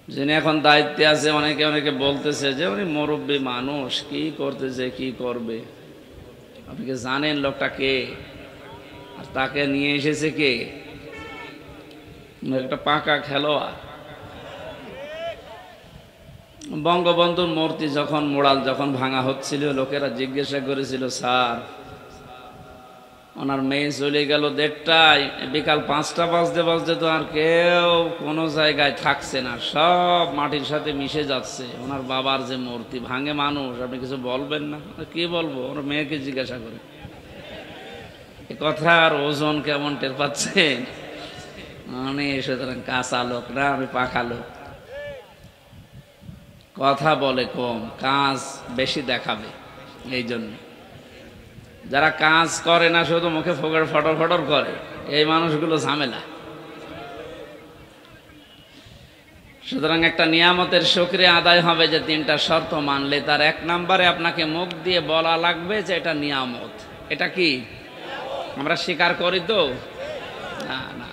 যিনি এখন দায়িত্বে আছে, অনেকে অনেকে বলতেছে যে উনি মুরব্বী মানুষ, কি করতেছে কি করবে। আপনি কি জানেন লোকটা কে আর তাকে নিয়ে এসেছে কে? একটা পাকা খেলোয়াড়। বঙ্গবন্ধুর মূর্তি যখন মোড়াল যখন ভাঙা হচ্ছিল, লোকেরা জিজ্ঞাসা করেছিল, স্যার ওনার মেয়ে চলে গেল 1:30টায়, বিকাল 5টা বাজতে বাজতে তো আর কেউ কোনো জায়গায় থাকছে না, সব মাটির সাথে মিশে যাচ্ছে। ওনার বাবার যে মূর্তি ভাঙে মানুষ, আপনি কিছু বলবেন না? কি বলবো? ওনার মেয়েকে জিজ্ঞাসা করে। এ কথার ওজন কেমন টের পাচ্ছেন? মানে সুতরাং কাঁচা লোক না, আমি পাকা লোক। কথা বলে কম, কাজ বেশি দেখাবে। এই জন্য যারা কাজ করে না, শুধু মুখে ফোকর ফটর ফটর করে, এই মানুষগুলো ঝামেলা। সুতরাং একটা নিয়ামতের শুকরিয়া আদায় হবে যে 3টা শর্ত মানলে। তার 1 নম্বরে আপনাকে মুখ দিয়ে বলা লাগবে যে এটা নিয়ামত। এটা কি আমরা স্বীকার করি তো? না না,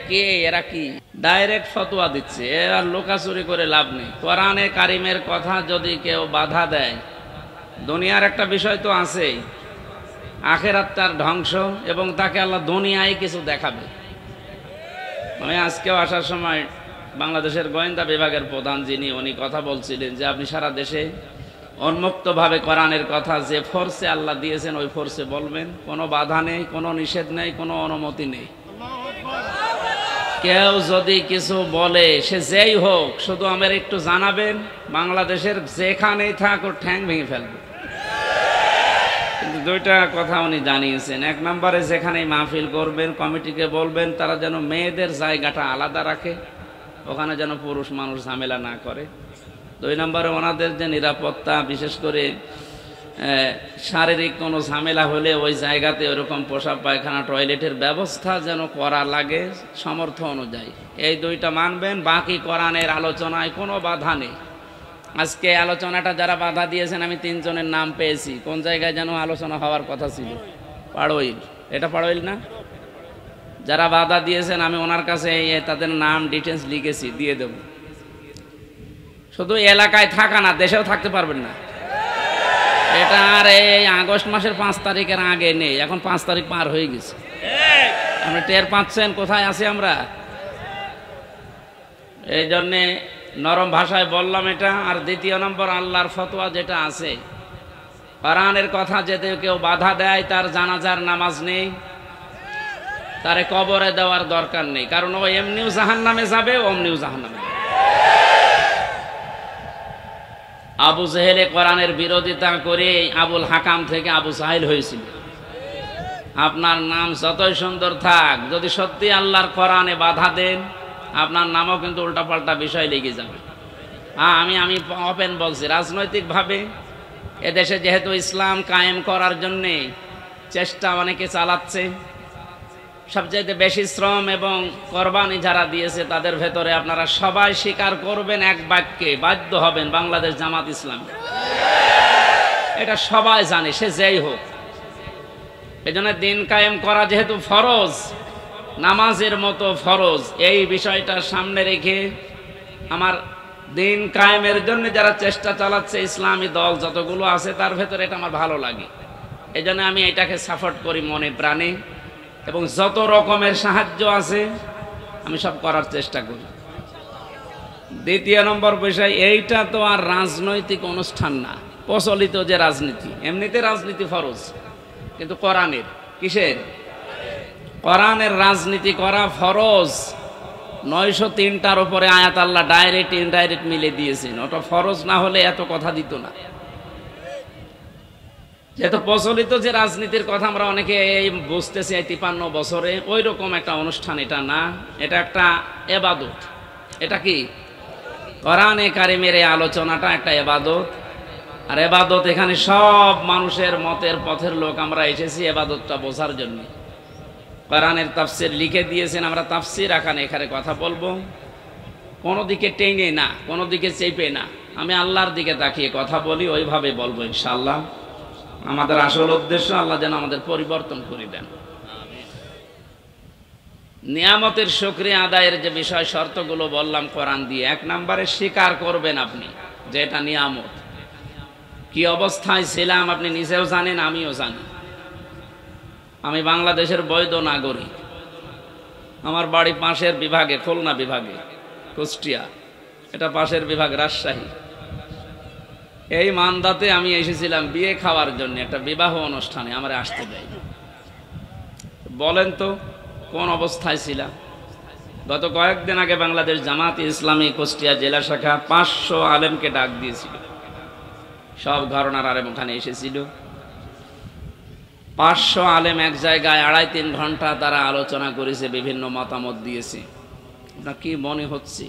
কি এরা কি ডাইরেক্ট ফতোয়া দিচ্ছে, আর লোকাচুরি করে লাভ নেই। কোরআনে কারিমের কথা যদি কেউ বাধা দেয়, দুনিয়ার একটা বিষয় তো আছেই, আখেরাত তার ধ্বংস, এবং তাকে আল্লাহ দুনিয়ায় কিছু দেখাবে। আমি আজকেও আসার সময় বাংলাদেশের গোয়েন্দা বিভাগের প্রধান যিনি, উনি কথা বলছিলেন যে আপনি সারা দেশে উন্মুক্তভাবে কোরআনের কথা যে ফোর্সে আল্লাহ দিয়েছেন ওই ফোর্সে বলবেন, কোনো বাধা নেই, কোনো নিষেধ নেই, কোনো অনুমতি নেই। কেউ যদি কিছু বলে, সে যেই হোক, শুধু আমার একটু জানাবেন, বাংলাদেশের যেখানেই থাক ওর ঠ্যাং ভেঙে ফেলবে। কিন্তু 2টা কথা উনি জানিয়েছেন। 1 নম্বরে যেখানেই মাহফিল করবেন, কমিটিকে বলবেন তারা যেন মেয়েদের জায়গাটা আলাদা রাখে, ওখানে যেন পুরুষ মানুষ ঝামেলা না করে। 2 নম্বরে ওনাদের যে নিরাপত্তা, বিশেষ করে শারীরিক কোনো ঝামেলা হলে ওই জায়গাতে ওরকম পোশাক পায়খানা টয়লেটের ব্যবস্থা যেন করা লাগে সামর্থ্য অনুযায়ী। এই 2টা মানবেন, বাকি কোরআনের আলোচনায় কোনো বাধা নেই। আজকে আলোচনাটা যারা বাধা দিয়েছেন, আমি 3 জনের নাম পেয়েছি। কোন জায়গায় যেন আলোচনা হওয়ার কথা ছিল, পাড়ইল, এটা পাড়ইল না? যারা বাধা দিয়েছেন আমি ওনার কাছে তাদের নাম ডিটেলস লিখেছি, দিয়ে দেব। শুধু এলাকায় থাকা না, দেশেও থাকতে পারবেন না। এটা আর এই আগস্ট মাসের 5 তারিখের আগে নেই, এখন 5 তারিখ পার হয়ে গেছে। আপনি টের পাচ্ছেন কোথায় আছি আমরা? এই জন্যে নরম ভাষায় বললাম এটা। আর 2 নম্বর, আল্লাহর ফতোয়া যেটা আছে, কোরআনের কথা যেতে কেউ বাধা দেয়, তার জানাজার নামাজ নেই, তারে কবরে দেওয়ার দরকার নেই, কারণ ও এমনিও জাহান্নামে যাবে, অমনিও জাহান্নামে যাবে। আবু জেহেলে কোরআনের বিরোধিতা করে আবুল হাকাম থেকে আবু সাহিল হয়েছিল। আপনার নাম যতই সুন্দর থাক, যদি সত্যি আল্লাহর কোরআনে বাধা দেন, আপনার নামও কিন্তু উল্টাপাল্টা বিষয় লেগে যাবে। আমি ওপেন বলছি, রাজনৈতিকভাবে এদেশে যেহেতু ইসলাম কায়েম করার জন্যে চেষ্টা অনেকে চালাচ্ছে, সবচাইতে বেশি শ্রম এবং কোরবানি যারা দিয়েছে তাদের ভেতরে আপনারা সবাই স্বীকার করবেন, এক বাক্যে বাধ্য হবেন, বাংলাদেশ জামাত ইসলামী। এটা সবাই জানে, সে যেই হোক। এই জন্য দিন কায়েম করা যেহেতু ফরজ, নামাজের মতো ফরজ, এই বিষয়টা সামনে রেখে আমার দিন কায়েমের জন্য যারা চেষ্টা চালাচ্ছে, ইসলামী দল যতগুলো আছে, তার ভেতরে এটা আমার ভালো লাগে। এই জন্য আমি এটাকে সাপোর্ট করি মনে প্রাণে, এবং যত রকমের সাহায্য আছে আমি সব করার চেষ্টা করি। 2 নম্বর বিষয়, এইটা তো আর রাজনৈতিক অনুষ্ঠান না, প্রচলিত যে রাজনীতি, এমনিতে রাজনীতি ফরজ, কিন্তু কোরআনের, কিসের? কোরআনের রাজনীতি করা ফরজ। 903টার উপরে আয়াত আল্লাহ ডাইরেক্ট ইনডাইরেক্ট মিলে দিয়েছেন, ওটা ফরজ না হলে এত কথা দিত না। যেহেতু প্রচলিত যে রাজনীতির কথা আমরা অনেকে বুঝতেছি 53 বছরে, ওই রকম একটা অনুষ্ঠান এটা না, এটা একটা ইবাদত। এটা কি? কোরআনে কারিমের এই আলোচনাটা একটা ইবাদত। আর ইবাদত, এখানে সব মানুষের মতের পথের লোক আমরা এসেছি ইবাদতটা বোঝার জন্য। কোরআনের তাফসীর লিখে দিয়েছেন, আমরা তাফসীর এখানে কথা বলবো, কোনো দিকে টেনে না, কোনো দিকে চেপে না, আমি আল্লাহর দিকে তাকিয়ে কথা বলি, ওইভাবে বলবো ইনশাআল্লাহ। আমাদের আসল উদ্দেশ্য আল্লাহ যেন আমাদের পরিবর্তন করে দেন। নিয়ামতের শুকরিয়া আদায়ের যে বিষয় শর্তগুলো বললাম কোরআন দিয়ে, 1 নম্বরে স্বীকার করবেন আপনি যে এটা নিয়ামত। কি অবস্থায় ছিলাম আপনি নিজেও জানেন, আমিও জানি। আমি বাংলাদেশের বৈধ নাগরিক। আমার বাড়ি পাশের বিভাগে, খুলনা বিভাগে, কুষ্টিয়া, এটা পাশের বিভাগ রাজশাহী। এই মান্দাতে আমি এসেছিলাম বিয়ে খাওয়ার জন্য, একটা বিবাহ অনুষ্ঠানে আমার আসতে দেয়। বলেন তো কোন অবস্থায় ছিলাম? গত কয়েকদিন আগে বাংলাদেশ জামাত ইসলামী কুষ্টিয়া জেলা শাখা 500 আলেমকে ডাক দিয়েছিল। সব ঘরানার আলেম ওখানে এসেছিল। 500 আলেম এক জায়গায় 2.5-3 ঘন্টা তারা আলোচনা করেছে, বিভিন্ন মতামত দিয়েছে। আপনার কি মনে হচ্ছে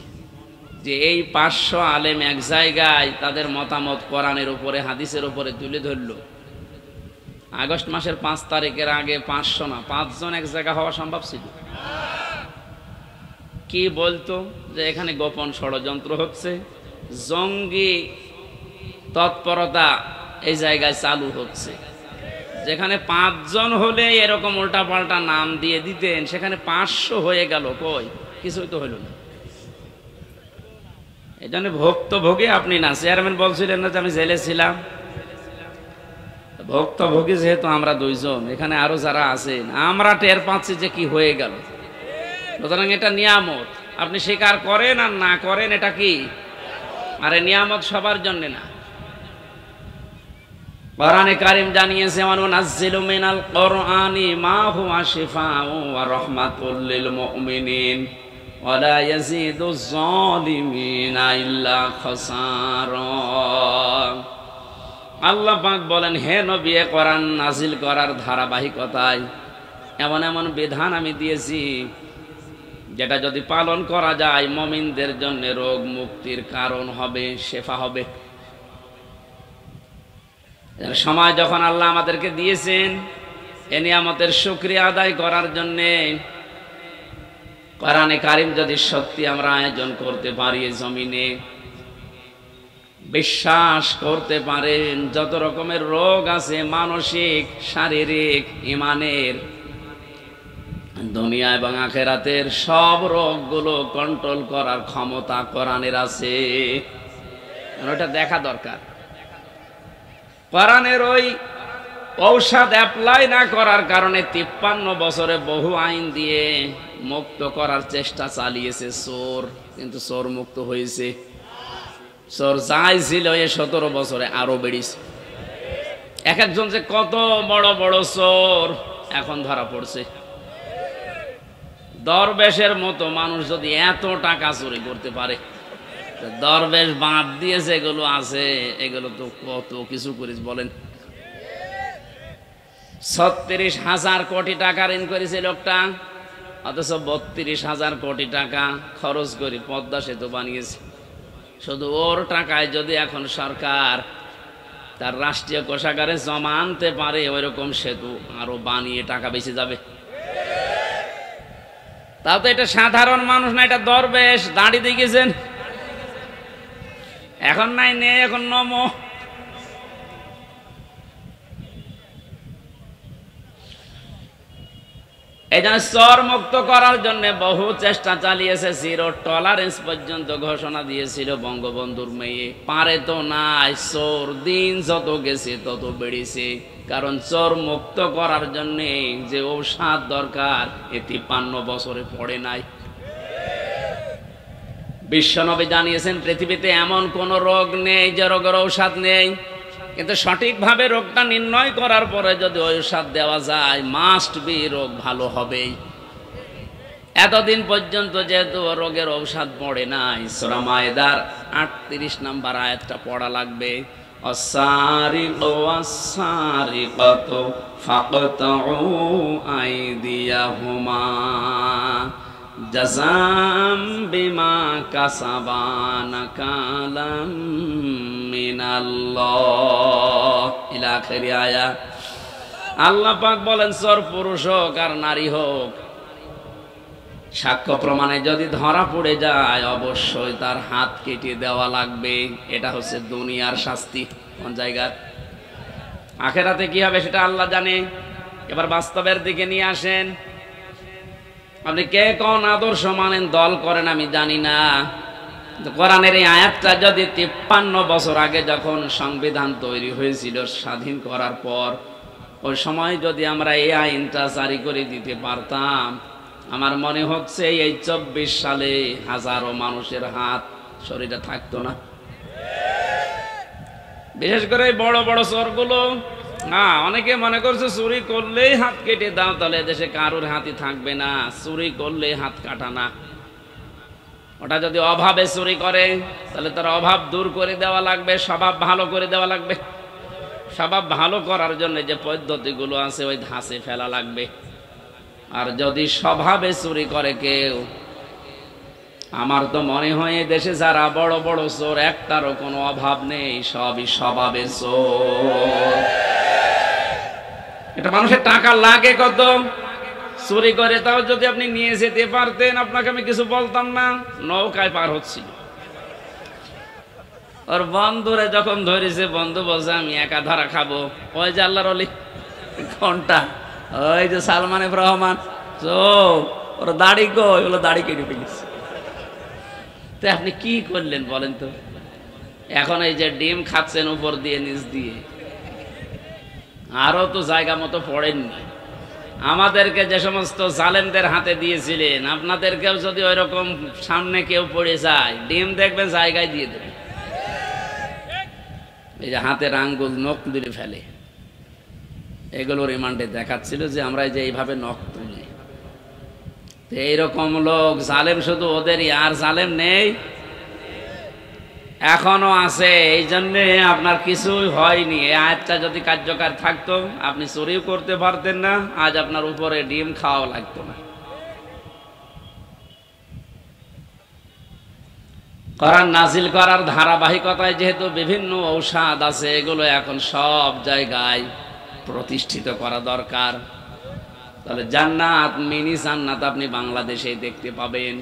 যে এই 500 আলেম এক জায়গায় তাদের মতামত কোরআনের উপরে, হাদিসের উপরে তুলে ধরল? আগস্ট মাসের 5 তারিখের আগে 500 না 5 জন এক জায়গা হওয়া সম্ভব ছিল? কি বলতো যে এখানে গোপন ষড়যন্ত্র হচ্ছে, জঙ্গি তৎপরতা এই জায়গায় চালু হচ্ছে। যেখানে 5 জন হলে এরকম উল্টাপাল্টা নাম দিয়ে দিতেন, সেখানে 500 হয়ে গেল, কই কিছুই তো হইল না। এই জন্য ভুক্তভোগী আপনি না। চেয়ারম্যান বলছিলেন না যে আমি জেলে ছিলাম, ভুক্তভোগী যেহেতু আমরা 2 জন, এখানে আরো যারা আছেন, আমরা টের পাচ্ছি যে কি হয়ে গেল। সুতরাং এটা নিয়ামত, আপনি স্বীকার করেন আর না করেন, এটা কি? আরে নিয়ামত সবার জন্য না। কোরআনে কারীম জানিয়েছে, ওয়ানুনাজ্জিলু মিনাল কোরআনি মা হুয়া শিফাউ ওয়া রাহমাতুল লিল মুমিনিন ওয়া লা ইয়াজিদুজ জালিমিনা ইল্লা খাসারা। আল্লাহ পাক বলেন, হে নবী, কোরআন নাজিল করার ধারাবাহিকতায় এমন এমন বিধান আমি দিয়েছি যেটা যদি পালন করা যায় মুমিনদের জন্য রোগ মুক্তির কারণ হবে, শেফা হবে। সময় যখন আল্লাহ আমাদেরকে দিয়েছেন এ নিয়ামতের শুকরিয়া আদায় করার জন্য, কোরআনে কারীম যদি সত্যি আমরা আয়োজন করতে পারি, জমিনে বিশ্বাস করতে পারেন, যত রকমের রোগ আছে মানসিক, শারীরিক, ইমানের, দুনিয়া এবং আখিরাতের সব রোগগুলো কন্ট্রোল করার ক্ষমতা কোরআনের আছে। ওটা দেখা দরকার। কোরআনের ওই ঔষধ অ্যাপ্লাই না করার কারণে 53 বছরে বহু আইন দিয়ে মুক্ত করার চেষ্টা চালিয়েছে চোর, কিন্তু চোর মুক্ত হয়েছে। চোর যাই ছিল এ 17 বছরে আরো বেড়েছে। এক একজন যে কত বড় বড় চোর এখন ধরা পড়ছে। দরবেশের মতো মানুষ যদি এত টাকা চুরি করতে পারে, দরবেশ বাদ দিয়ে যেগুলো আছে এগুলো তো কত কিছু করিস বলেন। 36,000 কোটি টাকা ঋণ করেছে লোকটা, অথচ 32,000 কোটি টাকা খরচ করে পদ্মা সেতু বানিয়েছে। শুধু ওর টাকায় যদি এখন সরকার তার রাষ্ট্রীয় কোষাগারে জমা আনতে পারে, ওইরকম সেতু আরো বানিয়ে টাকা বেঁচে যাবে। তাও তো এটা সাধারণ মানুষ না, এটা দরবেশ। দাঁড়িয়ে দেখেছেন এখন নাই নেই, এখন নমো। এই জন্য চোর মুক্ত করার জন্য বহু চেষ্টা চালিয়েছে। 0 টলারেন্স পর্যন্ত ঘোষণা দিয়েছিল বঙ্গবন্ধুর মেয়ে। পারে তো নাই, চোর দিন যত গেছে তত বেড়েছে। কারণ চোর মুক্ত করার জন্য যে ঔষধ দরকার এ 53 বছরে পড়ে নাই। বিশ্বনবী জানিয়েছেন পৃথিবীতে এমন কোন রোগ নেই যে রোগের ঔষধ নেই, কিন্তু সঠিকভাবে রোগটা নির্ণয় করার পরে যদি ঔষধ দেওয়া যায়, মাস্ট বি রোগ ভালো হবেই। এতদিন পর্যন্ত যেহেতু রোগের ঔষধ পড়ে নাই, সূরা মায়েদার 38 নম্বর আয়াতটা পড়া লাগবে। অসারিকু ওয়াসারিকাতু ফাকতাউ আইদিয়াহুমা জাযাম বিমা কাসাবা নাকালাম মিনাল্লাহ ইলা আখিরি আয়াত। আল্লাহ পাক বলেন, চোর পুরুষ হোক আর নারী হোক, সাক্ষ্য প্রমাণে যদি ধরা পড়ে যায় অবশ্যই তার হাত কেটে দেওয়া লাগবে। এটা হচ্ছে দুনিয়ার শাস্তি। কোন জায়গার? আখিরাতে কি হবে সেটা আল্লাহ জানে। এবার বাস্তবের দিকে নিয়ে আসেন। আপনি কে কোন আদর্শ মানেন, দল করেন আমি জানি না। কোরআনের এই আয়াতটা যদি 53 বছর আগে যখন সংবিধান তৈরি হয়েছিল স্বাধীন করার পর, ওই সময় যদি আমরা এই আইনটা জারি করে দিতে পারতাম, আমার মনে হচ্ছে এই 24 সালে হাজারো মানুষের হাত শরীরে থাকতো না। বিশেষ করে বড় বড় চোরগুলো, অনেকে মনে করছে চুরি করলেই হাত কেটে দাও, তাহলে দেশে কারোর হাতই থাকবে না। চুরি করলে হাত কাটা না, ওটা যদি অভাবে চুরি করে তাহলে তার অভাব দূর করে দেওয়া লাগবে, স্বভাব ভালো করে দেওয়া লাগবে। স্বভাব ভালো করার জন্য যে পদ্ধতিগুলো আছে ওই ধাঁচে ফেলা লাগবে। আর যদি স্বভাবে চুরি করে কেউ, আমার তো মনে হয় দেশে যারা বড় বড় চোর একটারও কোনো অভাব নেই, সবই স্বভাবে চোর। এটা মানুষের টাকা লাগে কত, চুরি করে তাও যদি আপনি নিয়ে যেতে পারতেন আপনাকে আমি কিছু বলতাম না। নৌকায় পার হচ্ছিল, ওর বন্ধুরে যখন ধরেছে, বন্ধু বলছে আমি একা ধরা খাবো। ওই যে আল্লাহর ওলি কোনটা, ওই যে সালমান এফ রহমান, ওর দাড়ি কই, ওগুলো দাড়ি কেটে ফেলেছে। তো আপনি কি করলেন বলেন তো? এখন এই যে ডিম খাচ্ছেন উপর দিয়ে নিচ দিয়ে, আরো তো জায়গা মতো পড়েননি। আমাদেরকে যে সমস্ত জালেমদের হাতে দিয়েছিলেন, আপনাদেরকেও যদি ওই রকম সামনে কেউ পড়ে যায়, ডিম দেখবেন জায়গায় দিয়ে দেবে। এই যে হাতের আঙ্গুল নখ তুলে ফেলে, এগুলো রিমান্ডে দেখাচ্ছিল যে আমরা যে এইভাবে নখ তুলি। এইরকম লোক জালেম শুধু ওদেরই, আর জালেম নেই, এখনো আছে। এই জন্যে আপনার কিছুই হয়নি। এই আয়াতটা যদি কার্যকর থাকতো, আপনি চুরিও করতে পারতেন না, আজ আপনার উপরে ডিম খাওয়া লাগতো না। কোরআন নাজিল করার ধারাবাহিকতায় যেহেতু বিভিন্ন ঔষধ আছে, এগুলো এখন সব জায়গায় প্রতিষ্ঠিত করা দরকার। তাহলে জান্নাত, মিনি জান্নাত আপনি বাংলাদেশে দেখতে পাবেন।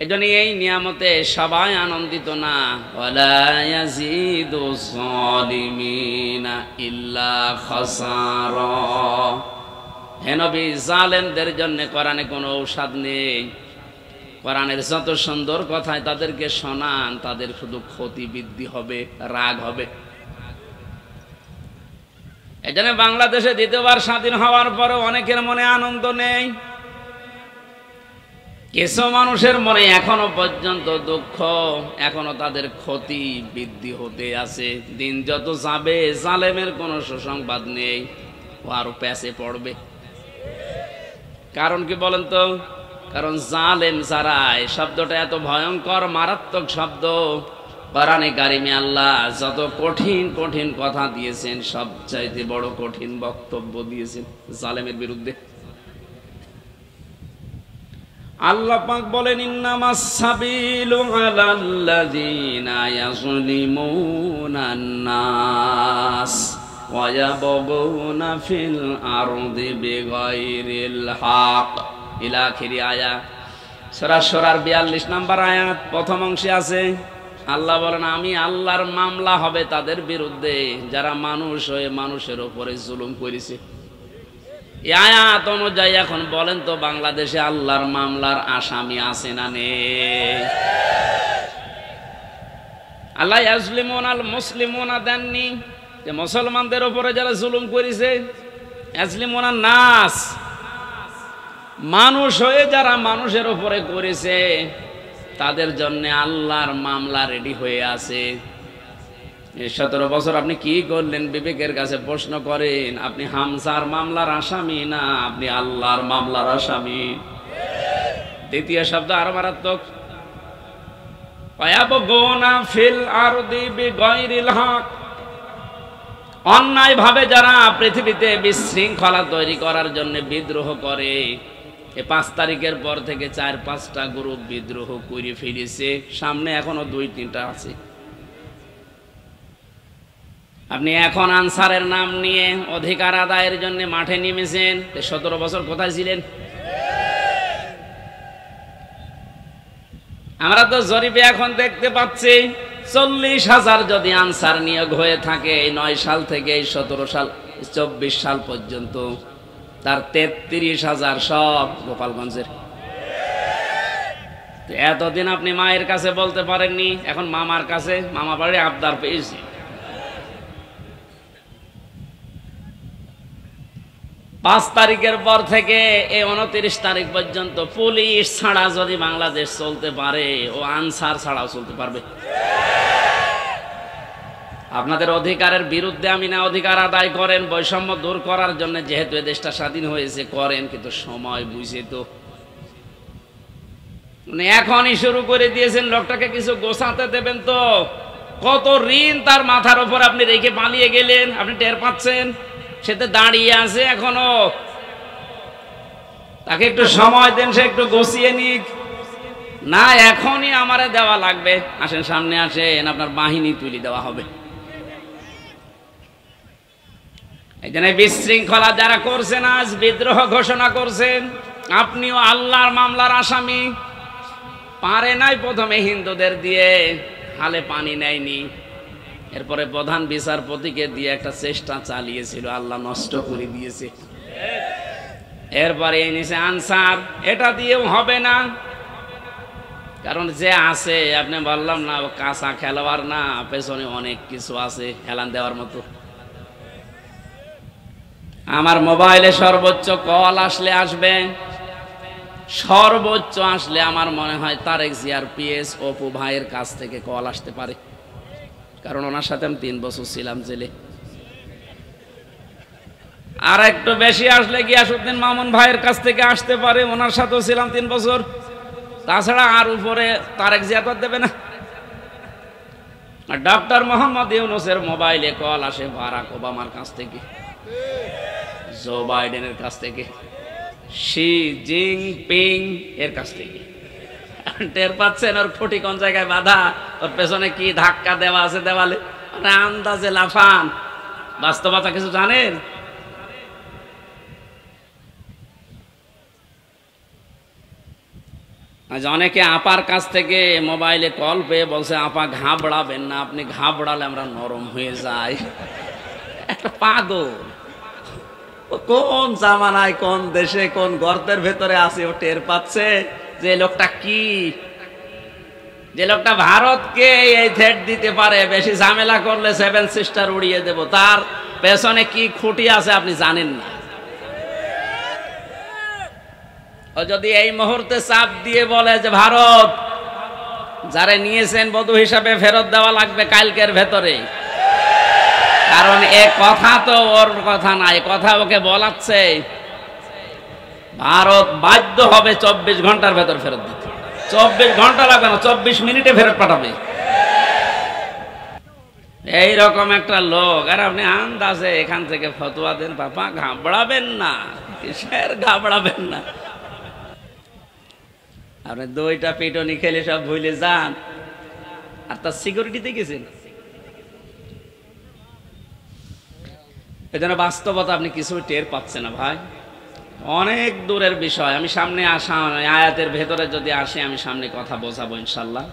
এই জন্য এই নিয়ামতে সবাই আনন্দিত না। ওয়ালা ইয়াজিদু যালিমিনা ইল্লা খাসারা। হে নবী, জালেমদের জন্য কোরআনে কোনো ঔষধ নেই। কোরআনের যত সুন্দর কথায় তাদেরকে শোনান, তাদের শুধু ক্ষতি বৃদ্ধি হবে, রাগ হবে। এই জন্য বাংলাদেশে দ্বিতীয়বার স্বাধীন হওয়ার পরও অনেকের মনে আনন্দ নেই। কিছু মানুষের মনে এখনো পর্যন্ত দুঃখ, এখনো তাদের ক্ষতি বৃদ্ধি হতে আছে। দিন যত যাবে জালেমের কোনো সুসংবাদ নেই, ও আরো প্যাচে পড়বে। কারণ কি বলেন তো? কারণ জালেম যারা, এই শব্দটা এত ভয়ঙ্কর মারাত্মক শব্দ। কোরআনে কারিমে আল্লাহ যত কঠিন কঠিন কথা দিয়েছেন, সবচাইতে বড় কঠিন বক্তব্য দিয়েছেন জালেমের বিরুদ্ধে। আল্লাহ পাক বলেন, ইন্নামাস সাবিলু আলাল্লাযিনা ইয়াযলিমুনান নাস ওয়া ইয়াবগুনা ফিল আরদি বিগাইরিল হক ইলা আখিরি আয়াত। সূরা সূরার 42 নম্বর আয়াত প্রথম অংশে আছে। আল্লাহ বলেন, আমি আল্লাহর মামলা হবে তাদের বিরুদ্ধে যারা মানুষ হয়ে মানুষের উপরে জুলুম করেছে। এই আয়াত অনুযায়ী এখন বলেন তো, বাংলাদেশে আল্লাহর মামলার আসামি আছে না নেই? আল্লাহ ইয়াজলিমুনাল মুসলিমুনা দেননি, যে মুসলমানদের উপরে যারা জুলুম করেছে। ইয়াজলিমুনান নাস, মানুষ হয়ে যারা মানুষের উপরে করেছে, তাদের জন্য আল্লাহর মামলা রেডি হয়ে আছে। 17 বছর আপনি কি করলেন? বিবেকের কাছে প্রশ্ন করেন। আপনি হামজার মামলার আসামি না, আপনি আল্লাহর মামলার আসামি। দ্বিতীয় শব্দ আরো মারাত্মক, ওয়ায়াবগুনা ফিল আরদি বিগাইরিল হক। অন্যায় ভাবে যারা পৃথিবীতে বিশৃঙ্খলা তৈরি করার জন্য বিদ্রোহ করে। এই 5 তারিখের পর থেকে 4-5টা গ্রুপ বিদ্রোহ করে ফিরেছে, সামনে এখনো 2-3টা আছে। আপনি এখন আনসারের নাম নিয়ে অধিকার আদায়ের জন্য মাঠে নেমেছেন। 17 বছর কোথায় ছিলেন? আমরা তো জরিপে এখন দেখতে পাচ্ছি 40,000 যদি আনসার নিয়োগ হয়ে থাকে 9 সাল থেকে 17 সাল 24 সাল পর্যন্ত, তার 33,000 সব গোপালগঞ্জের। তো এতদিন আপনি মায়ের কাছে বলতে পারেননি, এখন মামার কাছে, মামা বাড়ি আবদার পেয়েছি। 5 তারিখের পর থেকে এই 29 তারিখ পর্যন্ত পুলিশ ছাড়া যদি বাংলাদেশ চলতে পারে, ও আনসার ছাড়াও চলতে পারবে। আপনাদের অধিকারের বিরুদ্ধে আমি না, অধিকার আদায় করেন, বৈষম্য দূর করার জন্য, যেহেতু এই দেশটা স্বাধীন হয়েছে করেন, কিন্তু সময় বুঝে তো এখনই শুরু করে দিয়েছেন। লোকটাকে কিছু গোছাতে দেবেন তো, কত ঋণ তার মাথার উপর আপনি রেখে পালিয়ে গেলেন, আপনি টের পাচ্ছেন? সেটা দাঁড়িয়ে আছে এখনো, তাকে একটু সময় দেন, সে একটু গুছিয়ে নিক। না এখনই আমারে দেওয়া লাগবে, আসেন সামনে আসেন, আপনার বাহিনী তুলে দেওয়া হবে। এই জন্য বিশৃঙ্খলা যারা করছেন, আজ বিদ্রোহ ঘোষণা করছেন, আপনিও আল্লাহর মামলার আসামি। পারে নাই প্রথমে হিন্দুদের দিয়ে, হালে পানি নেয়নি, এরপরে প্রধান বিচারপতিকে দিয়ে একটা চেষ্টা চালিয়েছিল, আল্লাহ নষ্ট করে দিয়েছে। এরপরে নিচে আনসার, এটা দিয়েও হবে না, কারণ যে আছে, আপনি বললাম না কাঁচা খেলোয়াড় না, পেছনে অনেক কিছু আছে হেলান দেওয়ার মতো। আমার মোবাইলে সর্বোচ্চ কল আসলে আসবে, সর্বোচ্চ আসলে আমার মনে হয় তারেক জিয়ার পিএস অপু ভাইয়ের কাছ থেকে কল আসতে পারে, কারণ ওনার সাথে আমি 3 বছর ছিলাম জেলে। আর একটু বেশি আসলে গিয়াসউদ্দিন মামুন ভাইয়ের কাছ থেকে আসতে পারে, ওনার সাথেও ছিলাম 3 বছর। তাছাড়া আর উপরে তারেক জিয়া তো দেবে না। ডক্টর মোহাম্মদ ইউনূসের মোবাইলে কল আসে বারাক ওবামার কাছ থেকে, জো বাইডেনের কাছ থেকে, শি জিনপিং এর কাছ থেকে। টের পাচ্ছেন ওর ফুটি কোন জায়গায় বাধা, ওর পেছনে কি ধাক্কা দেওয়া আছে দেওয়ালে, আন্দাজে লাফান। বাস্তবতা কিছু জানেন? আজ অনেকে আপার কাছ থেকে মোবাইলে কল পেয়ে বলছে, আপা ঘাবড়াবেন না, আপনি ঘাবড়ালে আমরা নরম হয়ে যাই। একটা পাগল, কোন জামানায় কোন দেশে কোন গর্তের ভেতরে আছে ও টের পাচ্ছে যে লোকটা কি, যে লোকটা ভারতকে এই থ্রেট দিতে পারে, বেশি ঝামেলা করলে 7 সিস্টার উড়িয়ে দেব, তার পেছনে কি খুঁটি আছে আপনি জানেন না। ও যদি এই মুহূর্তে চাপ দিয়ে বলে যে ভারত যারা নিয়েছেন বধূ হিসাবে ফেরত দেওয়া লাগবে কালকের ভেতরে, কারণ এ কথা তো ওর কথা না, এ কথা ওকে বলাচ্ছে, ভারত বাধ্য হবে 24 ঘন্টার ভেতর ফেরত দিতে। 24 ঘন্টা লাগবে না, 24 মিনিটে ফেরত পাঠাবে। এইরকম একটা লোক, আর আপনি আন্দাজে এখান থেকে ফতোয়া দেন, বাবা ঘাবড়াবেন না, কিসের ঘাবড়াবেন না, আপনি 2টা পিটনি খেলে সব ভুলে যান, আর তার সিকিউরিটিতে গেছেন। এজন্য বাস্তবতা আপনি কিছু টের পাচ্ছেন না ভাই, অনেক দূরের বিষয়। আমি সামনে আসা আয়াতের ভেতরে যদি আসে, আমি সামনে কথা বোঝাবো ইনশাল্লাহ।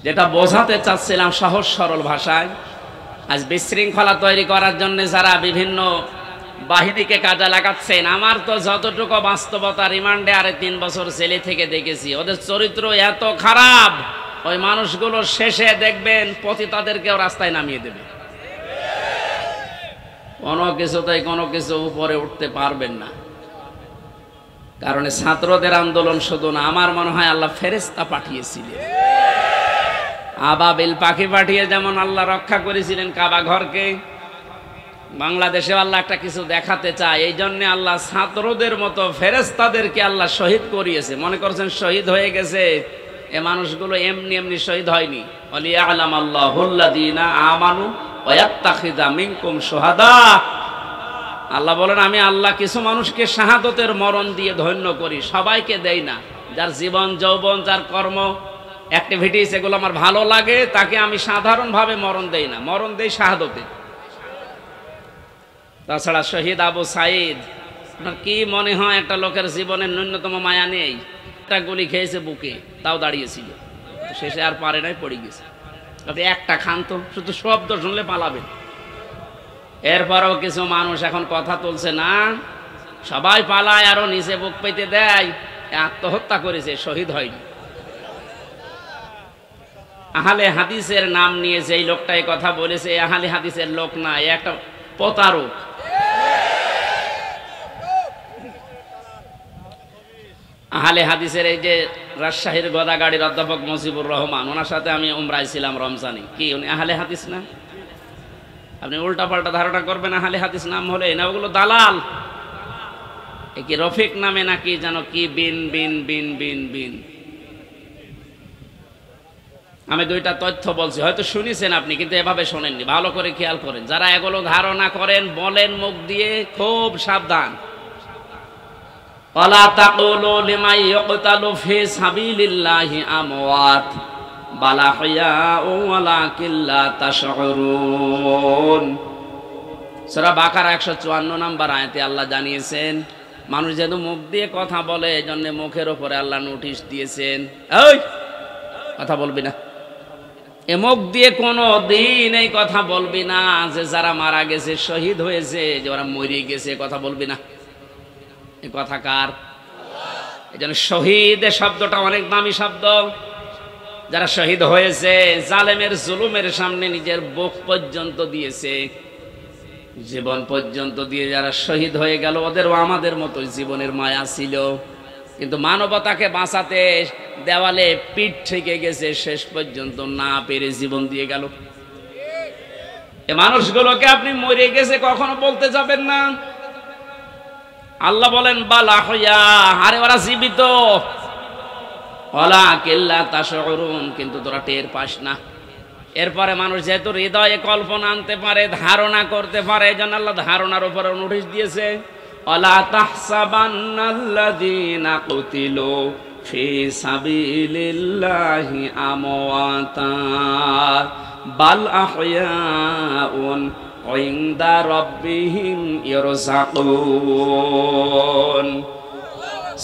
যেটা বোঝাতে চাচ্ছিলাম সহজ সরল ভাষায়, আজ বিশৃঙ্খলা তৈরি করার জন্য যারা বিভিন্ন বাহিনীকে কাজে লাগাচ্ছেন, আমার তো যতটুকু বাস্তবতা, রিমান্ডে আরে 3 বছর জেলে থেকে দেখেছি, ওদের চরিত্র এত খারাপ, ওই মানুষগুলো শেষে দেখবেন পতিতাদেরকেও রাস্তায় নামিয়ে দেবে। কোনো কিছুতেই কোনো কিছু উপরে উঠতে পারবেন না, কারণ ছাত্রদের আন্দোলন শুধু না, আমার মনে হয় আল্লাহ ফেরেশতা পাঠিয়েছিলেন, আবাবিল পাখি পাঠিয়ে যেমন আল্লাহ রক্ষা করেছিলেন কাবা ঘরকে, বাংলাদেশে আল্লাহ একটা কিছু দেখাতে চায়, এই জন্য আল্লাহ ছাত্রদের মতো ফেরেশতাদেরকে আল্লাহ শহীদ করিয়েছে। মনে করছেন শহীদ হয়ে গেছে, এ মানুষগুলো এমনি এমনি শহীদ হয়নি। ওয়ালিয়ালাম আল্লাহুল্লাযীনা আমানু ওয়া ইয়াত্তাখিযা মিনকুম শুহাদা। আল্লাহ বলেন, আমি আল্লাহ কিছু মানুষকে শাহাদতের মরণ দিয়ে ধন্য করি, সবাইকে দেই না। যার জীবন যৌবন, যার কর্ম অ্যাক্টিভিটিস এগুলো আমার ভালো লাগে, তাকে আমি সাধারণভাবে মরণ দেই না, মরণ দেই শাহাদতে। তাছাড়া শহীদ আবু সাইদ, আপনার কি মনে হয় একটা লোকের জীবনের ন্যূনতম মায়া নেই? একটা গুলি খেয়েছে বুকে, তাও দাঁড়িয়েছিল, শেষে আর পারে নাই, পড়ে গেছে। আপনি একটা খান তো, শুধু শব্দ শুনলে পালাবেন। এরপরও কিছু মানুষ এখন কথা তুলছে না, সবাই পালায়, আরো নিচে বুক পেতে দেয়, আত্মহত্যা করেছে, শহীদ হয়নি। আহলে হাদিসের নাম নিয়ে যে লোকটা এই কথা বলেছে, আহলে হাদিসের লোক না, একটা প্রতারক। আহলে হাদিসের এই যে রাজশাহীর গোদাগাড়ির অধ্যাপক মুজিবুর রহমান, ওনার সাথে আমি উমরায় ছিলাম রমজানে। কি উনি আহলে হাদিস না? আপনি উল্টা পাল্টা ধারণা করবেন আহলে হাদিস নাম হলে না, ওগুলো দালাল। এ কি রফিক নামে নাকি যেন কি বিন বিন বিন বিন বিন। আমি দুইটা তথ্য বলছি, হয়তো শুনেছেন আপনি, কিন্তু এভাবে শোনেননি। ভালো করে খেয়াল করেন, যারা এগুলো ধারণা করেন বলেন মুখ দিয়ে, খুব সাবধান। ওয়ালা তাকুলু লিমান ইয়ুকতালু ফি সাবিলিল্লাহি আমওয়াত বাল আহইয়াউ ওয়ালাকিন লা তাশউরুন। সূরা বাকারা 154 নম্বর আয়াতে আল্লাহ জানিয়েছেন, মানুষ যেহেতু মুখ দিয়ে কথা বলে, এজন্য মুখের উপরে আল্লাহ নোটিশ দিয়েছেন, এই কথা বলবি না। এ মুখ দিয়ে কোনো দিন এই কথা বলবি না যে যারা মারা গেছে, শহীদ হয়েছে, যে ওরা মরে গেছে, কথা বলবি না। এই কথা কার? এই জন্য শহীদ শব্দটা অনেক দামি শব্দ। যারা শহীদ হয়েছে, জালেমের জুলুমের সামনে নিজের বুক পর্যন্ত দিয়েছে, জীবন পর্যন্ত দিয়ে যারা শহীদ হয়ে গেল, ওদেরও আমাদের মতো জীবনের মায়া ছিল, কিন্তু মানবতাকে বাঁচাতে দেওয়ালে পিঠ থেকে গেছে, শেষ পর্যন্ত না পেরে জীবন দিয়ে গেল। এই মানুষগুলোকে আপনি মরে গেছে কখনো বলতে যাবেন না। আল্লাহ বলেন বাল আহইয়া, আরে ওরা জীবিত, ওয়ালাকিন লা তাশউরুন, কিন্তু তোরা টের পাস না। এরপরে মানুষ যেহেতু হৃদয়ে কল্পনা আনতে পারে, ধারণা করতে পারে, এই জন্য আল্লাহ ধারণার উপরে নোটিশ দিয়েছে, ওয়ালা তাহসাবান্নাল্লাযীনা কুতিলু ফি সাবিলিল্লাহি আমওয়াতা বাল আহইয়াউন ইনদা রাব্বিহিম ইয়ারযাকুন।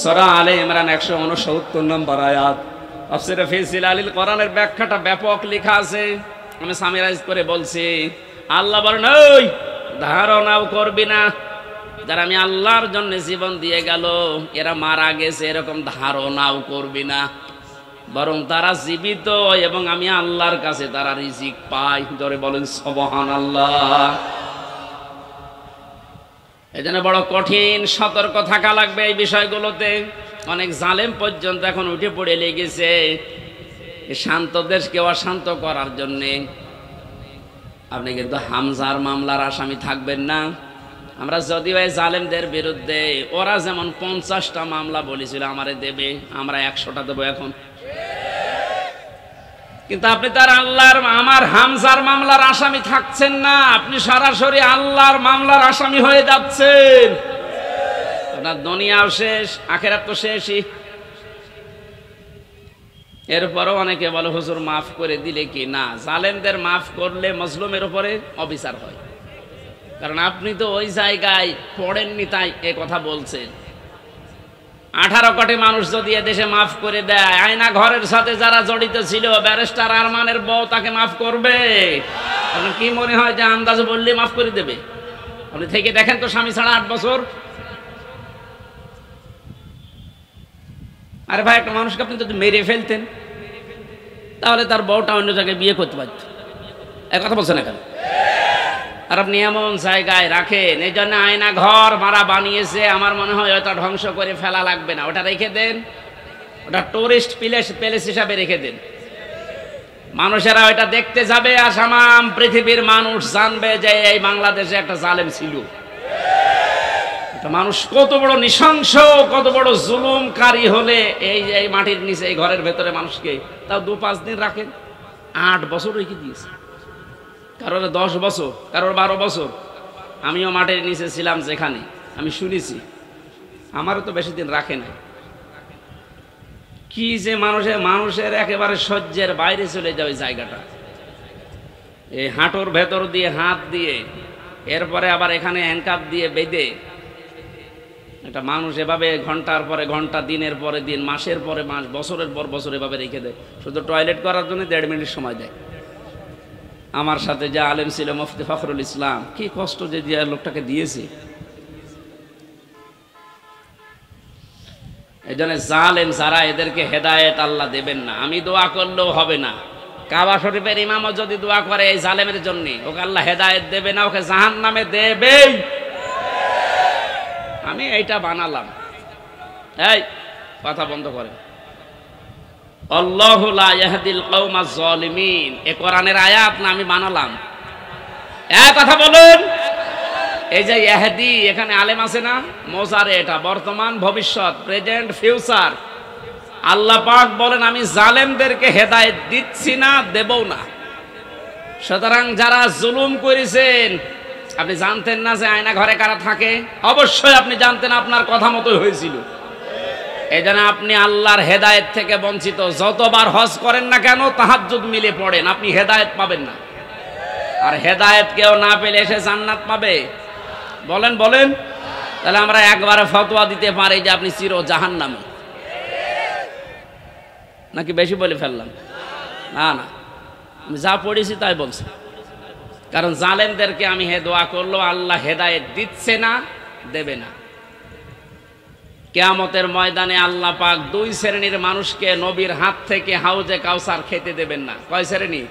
সূরা আলে ইমরান 169 নম্বর আয়াত। তাফসীরে ফি জিলালিল কোরআনের ব্যাখ্যাটা ব্যাপক লেখা আছে, আমি সামিরাইজ করে বলছি। আল্লাহ বলেন, ওই ধারণাও করবি না, যারা আমি আল্লাহর জন্য জীবন দিয়ে গেল, এরা মারা গেছে, এরকম ধারণাও করবি না, বরং তারা জীবিত এবং আমি আল্লাহর কাছে তারা রিজিক পায়। জোরে বলেন সুবহানাল্লাহ। এজন্য বড় কঠিন সতর্ক থাকা লাগবে এই বিষয়গুলোতে। অনেক জালেম পর্যন্ত এখন উঠে পড়ে লেগেছে শান্ত দেশকে অশান্ত করার জন্যে। আপনি কিন্তু হামজার মামলার আসামি থাকবেন না। আমরা যদিও এই জালেমদের বিরুদ্ধে, ওরা যেমন 50টা মামলা বলেছিল আমারে দেবে, আমরা 100টা দেবো এখন। কিন্তু আপনি তার আল্লাহর, আমার হামজার মামলার আসামি থাকছেন না, আপনি সরাসরি আল্লাহর মামলার আসামি হয়ে যাচ্ছেন। আপনার দুনিয়াও শেষ, আখিরাত তো শেষই। এরপরও অনেকে বলে হুজুর মাফ করে দিলে কি না, জালেমদের মাফ করলে মজলুমের উপরে অবিচার হয়। কারণ আপনি তো ওই জায়গায় পড়েননি, তাই এ কথা বলছেন। 18 কোটি মানুষ যদি এদেশে মাফ করে দেয়, আয়না ঘরের সাথে যারা জড়িত ছিল, ব্যারিস্টার আরমানের বউ, তাকে মাফ করবে? আপনার কি মনে হয় যে আন্দাজে বললে মাফ করে দেবে? আপনি থেকে দেখেন তো, স্বামী ছাড়া 8 বছর। আরে ভাই, একটা মানুষকে আপনি যদি মেরে ফেলতেন, তাহলে তার বউটা অন্য জায়গায় বিয়ে করতে পারত। এক কথা বলছেন না কেন? আর আপনি এমন জায়গায় রাখেন, এই জন্য আয়না ঘর মারা বানিয়েছে। আমার মনে হয় ওটা ধ্বংস করে ফেলা লাগবে না, ওটা রেখে দেন, ওটা টুরিস্ট প্লেস হিসাবে রেখে দেন। মানুষেরা ওইটা দেখতে যাবে, আর সামাম পৃথিবীর মানুষ জানবে যে এই বাংলাদেশে একটা জালেম ছিল। মানুষ কত বড় নৃশংস, কত বড় জুলুমকারী হলে এই মাটির নিচে, এই ঘরের ভেতরে মানুষকে তাও 2-5 দিন রাখেন। 8 বছর রেখে দিয়েছে, কারোর 10 বছর, কারোর 12 বছর। আমিও মাটির নিচে ছিলাম, যেখানে আমি শুনেছি, আমারও তো বেশি দিন রাখে নাই। কি যে মানুষের একেবারে সহ্যের বাইরে চলে যায় ওই জায়গাটা। এই হাঁটুর ভেতর দিয়ে হাত দিয়ে, এরপরে আবার এখানে হ্যান্ডকাপ দিয়ে বেঁধে, একটা মানুষ এভাবে ঘন্টার পরে ঘন্টা, দিনের পরে দিন, মাসের পরে মাস, বছরের পর বছর এভাবে রেখে দেয়, শুধু টয়লেট করার জন্য 1.5 মিনিট সময় দেয়। আমার সাথে যে আলেম ছিল মুফতি ফখরুল ইসলাম, কি কষ্ট যে লোকটাকে দিয়েছে। এই জন্য জালেম যারা, এদেরকে হেদায়েত আল্লাহ দেবেন না। আমি দোয়া করলেও হবে না, কাবা শরীফের ইমামও যদি দোয়া করে এই জালেমের জন্য, ওকে আল্লাহ হেদায়েত দেবে না, ওকে জাহান্নামে দেবেই। আমি এইটা বানালাম। এই কথা বন্ধ করেন। আল্লাহু লা ইয়াহদিল কওমাজ জালিমিন, এ কোরআনের আয়াত না আমি বানালাম? এক কথা বলুন। এই যে ইয়াহদি, এখানে আলেম আছে না? মোজারে, এটা বর্তমান, ভবিষ্যৎ, প্রেজেন্ট, ফিউচার। আল্লাহ পাক বলেন আমি জালেমদেরকে হেদায়েত দিচ্ছি না, দেবও না। সুতরাং যারা জুলুম করেছেন, আপনি জানতেন না যে আয়না ঘরে কারা থাকে? অবশ্যই আপনি জানতেন, আপনার কথা মতোই হয়েছিল। এই জন্য আপনি আল্লাহর হেদায়েত থেকে বঞ্চিত। যতবার হজ করেন না কেন, তাহাজ্জুদ মিলে পড়েন, আপনি হেদায়েত পাবেন না। আর হেদায়েত কেউ না পেলে এসে জান্নাত পাবে? বলেন বলেন। তাহলে আমরা একবারে ফতোয়া দিতে পারি যে আপনি চির জাহান্নামী, নাকি বেশি বলে ফেললাম? না না, আমি যা পড়েছি তাই বলছি। কারণ জালেমদেরকে আমি দোয়া করলো, আল্লাহ হেদায়েত দিচ্ছে না, দেবে না। কিয়ামতের ময়দানে আল্লাহ পাক দুই শ্রেণীর মানুষকে নবীর হাত থেকে হাউজে কাউসার খেতে দেবেন না। কয় শ্রেণী?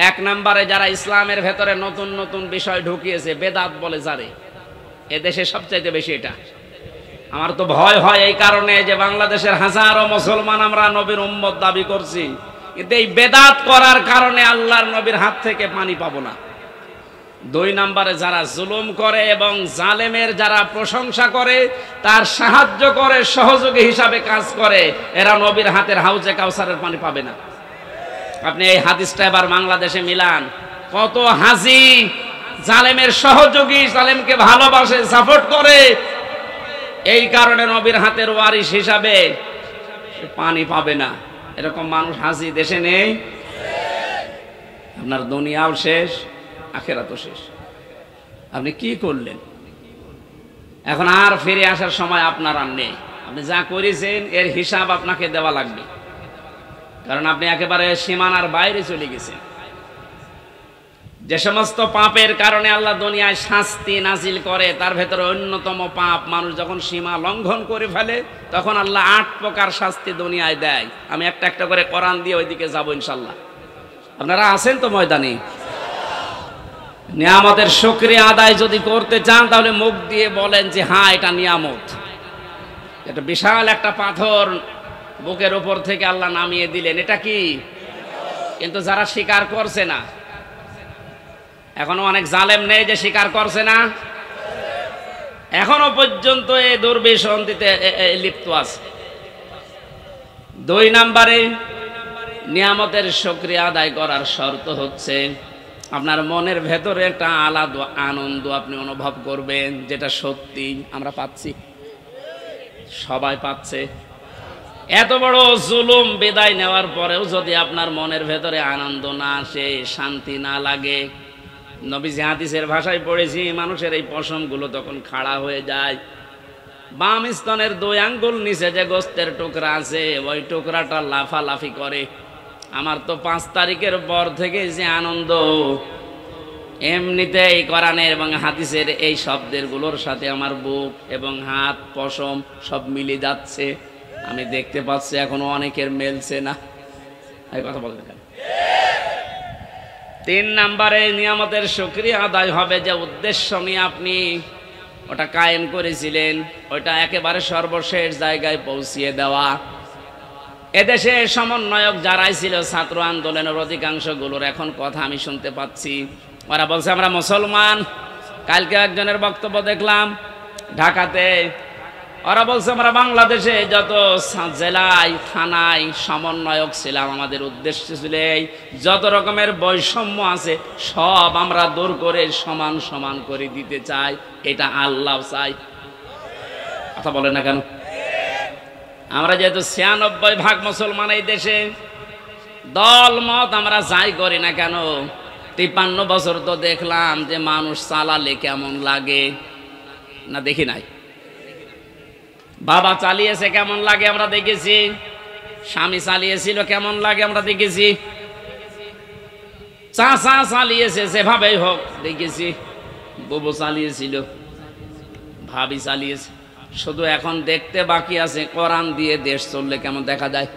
এক নম্বরে যারা ইসলামের ভেতরে নতুন নতুন বিষয় ঢুকিয়েছে, বেদাত বলে যারে, এদেশে সবচাইতে বেশি এটা। আমার তো ভয় হয় এই কারণে যে বাংলাদেশের হাজারো মুসলমান আমরা নবীর উম্মত দাবি করছি, কিন্তু এই বেদাত করার কারণে আল্লাহর নবীর হাত থেকে পানি পাবো না। দুই নম্বরে যারা জুলুম করে এবং জালেমের যারা প্রশংসা করে, তার সাহায্য করে, সহযোগী হিসাবে কাজ করে, এরা নবীর হাতের হাউজে কাউসারের পানি পাবে না। আপনি এই হাদিসটা এবার বাংলাদেশে মিলান। কত হাজি জালেমের সহযোগী, জালেমকে ভালোবাসে, সাপোর্ট করে, এই কারণে নবীর হাতের ওয়ারিশ হিসাবে পানি পাবে না। এরকম মানুষ হাজি দেশে নেই। আপনার দুনিয়াও শেষ, আখিরাতও শেষ। আপনি কি করলেন? এখন আর ফিরে আসার সময় আপনার আর নেই। আপনি যা করেছেন এর হিসাব আপনাকে দেওয়া লাগবে, কারণ আপনি একেবারে সীমানার বাইরে চলে গেছেন। যে সমস্ত পাপের কারণে আল্লাহ দুনিয়ায় শাস্তি নাজিল করে, তার ভেতরে অন্যতম পাপ, মানুষ যখন সীমা লঙ্ঘন করে ফেলে, তখন আল্লাহ 8 প্রকার শাস্তি দুনিয়ায় দেয়। আমি একটা একটা করে কোরআন দিয়ে ওইদিকে যাবো ইনশাল্লাহ। আপনারা আছেন তো ময়দানে? নিয়ামতের শুকরিয়া আদায় যদি করতে চান, তাহলে মুখ দিয়ে বলেন যে হ্যাঁ, এটা নিয়ামত। এটা বিশাল একটা পাথর বুকের উপর থেকে আল্লাহ নামিয়ে দিলেন, এটা কি? কিন্তু যারা স্বীকার করছে না, এখনো অনেক জালেম নেই যে স্বীকার করছে না, এখনো পর্যন্ত এই দুর্বিসন্ধিতে লিপ্ত আছে। দুই নম্বরে নিয়ামতের শুকরিয়া আদায় করার শর্ত হচ্ছে আপনার মনের ভেতরে একটা আলাদা আনন্দ আপনি অনুভব করবেন, যেটা সত্যি আমরা পাচ্ছি, সবাই পাচ্ছে। এত বড় জুলুম বিদায় নেওয়ার পরেও যদি আপনার মনের ভেতরে আনন্দ না আসে, শান্তি না লাগে, নবীজি হাদিসের ভাষায় পড়েছি, মানুষের এই পশমগুলো তখন খাড়া হয়ে যায়। বাম স্তনের 2 আঙ্গুল নিচে যে গোস্তের টুকরা আছে, ওই টুকরাটা লাফালাফি করে। আমার তো 5 তারিখের পর থেকে যে আনন্দ, এমনিতে এই কোরআনের এবং হাদিসের এই শব্দের গুলোর সাথে আমার বুক এবং হাত, পশম সব মিলে যাচ্ছে। আমি দেখতে পাচ্ছি এখনো অনেকের মেলছে না। এই কথা বলতে কেন? 3 নম্বরে নিয়ামতের শুকরিয়া আদায় হবে যে উদ্দেশ্য নিয়ে আপনি ওটা কায়েম করেছিলেন, ওইটা একেবারে সর্বশেষ জায়গায় পৌঁছিয়ে দেওয়া। এদেশে সমন্বয়ক যারাই ছিল ছাত্র আন্দোলনের অধিকাংশগুলোর এখন কথা আমি শুনতে পাচ্ছি, ওরা বলছে আমরা মুসলমান। কালকে একজনের বক্তব্য দেখলাম ঢাকাতে, ওরা বলছে আমরা বাংলাদেশে যত জেলায় থানায় সমন্বয়ক ছিলাম, আমাদের উদ্দেশ্য ছিল এই যত রকমের বৈষম্য আছে সব আমরা দূর করে সমান সমান করে দিতে চাই, এটা আল্লাহ চাই। কথা বলে না কেন? আমরা যেহেতু 96% মুসলমান এই দেশে, দল মত আমরা যাই করি না কেন, 53 বছর তো দেখলাম যে মানুষ চালালে কেমন লাগে না, দেখি নাই? বাবা চালিয়েছে কেমন লাগে আমরা দেখেছি, স্বামী চালিয়েছিল কেমন লাগে আমরা দেখেছি, চাচা চালিয়েছে যেভাবেই হোক দেখেছি, বুবু চালিয়েছিল, ভাবি চালিয়েছে। শুধু এখন দেখতে বাকি আছে কোরআন দিয়ে দেশ চললে কেমন দেখা যায়।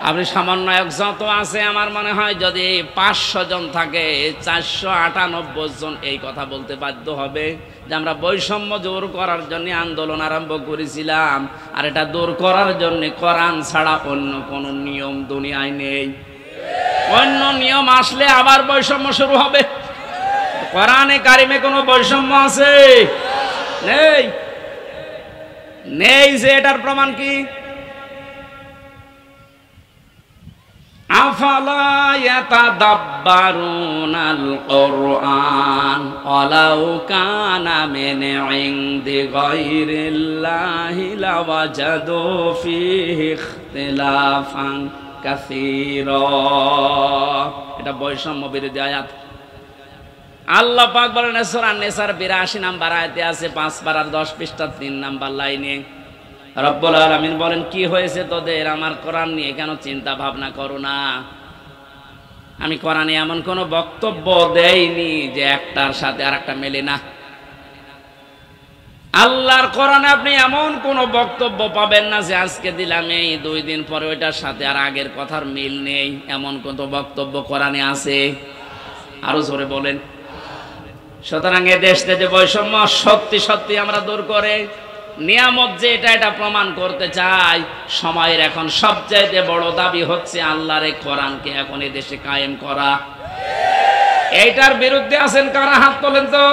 আপনি সমন্বয়ক যত আছে আমার মনে হয় যদি 500 জন থাকে 498 জন এই কথা বলতে বাধ্য হবে যে আমরা বৈষম্য দূর করার জন্য আন্দোলন আরম্ভ করেছিলাম, আর এটা দূর করার জন্য কোরআন ছাড়া অন্য কোনো নিয়ম দুনিয়ায় নেই। অন্য নিয়ম আসলে আবার বৈষম্য শুরু হবে। কোরআনে কারিমে কোনো বৈষম্য আছে? নেই। নেই যে এটার প্রমাণ কি? আফালা ইয়াতাদাব্বারুনাল কুরআন ওয়ালাউ কানা মিন ইনদি গায়রিল্লাহি লাওয়াজাদু ফীহি ইখতিলাফান কাসীরা। এটা বৈষম্য বিরোধী আয়াত। আল্লাহ পাক বলেন সূরা নিসার 82 নম্বর আয়াতে আছে, 5 পারার 10 পৃষ্ঠা 3 নম্বর লাইনে রব্বুল আলামিন বলেন, কি হয়েছে তোদের আমার কোরআন নিয়ে কেন চিন্তা ভাবনা করো না? আমি কোরআনে এমন কোন বক্তব্য দেইনি যে একটার সাথে আরেকটা মেলে না। আল্লাহর কোরআনে আপনি এমন কোন বক্তব্য পাবেন না যে আজকে দিলাম এই 2 দিন পরে ওইটার সাথে আর আগের কথার মিল নেই। এমন কোন বক্তব্য কোরআনে আছে? আরো জোরে বলেন। সুতরাং এ দেশে যে বৈষম্য সত্যি সত্যি আমরা দূর করে নিয়ামত যে এটা প্রমাণ করতে চাই, সময়ের এখন সবচাইতে বড় দাবি হচ্ছে আল্লাহর এই কোরআনকে এখন এই দেশে কায়েম করা। এইটার বিরুদ্ধে আছেন কারা? হাত তোলেন তো।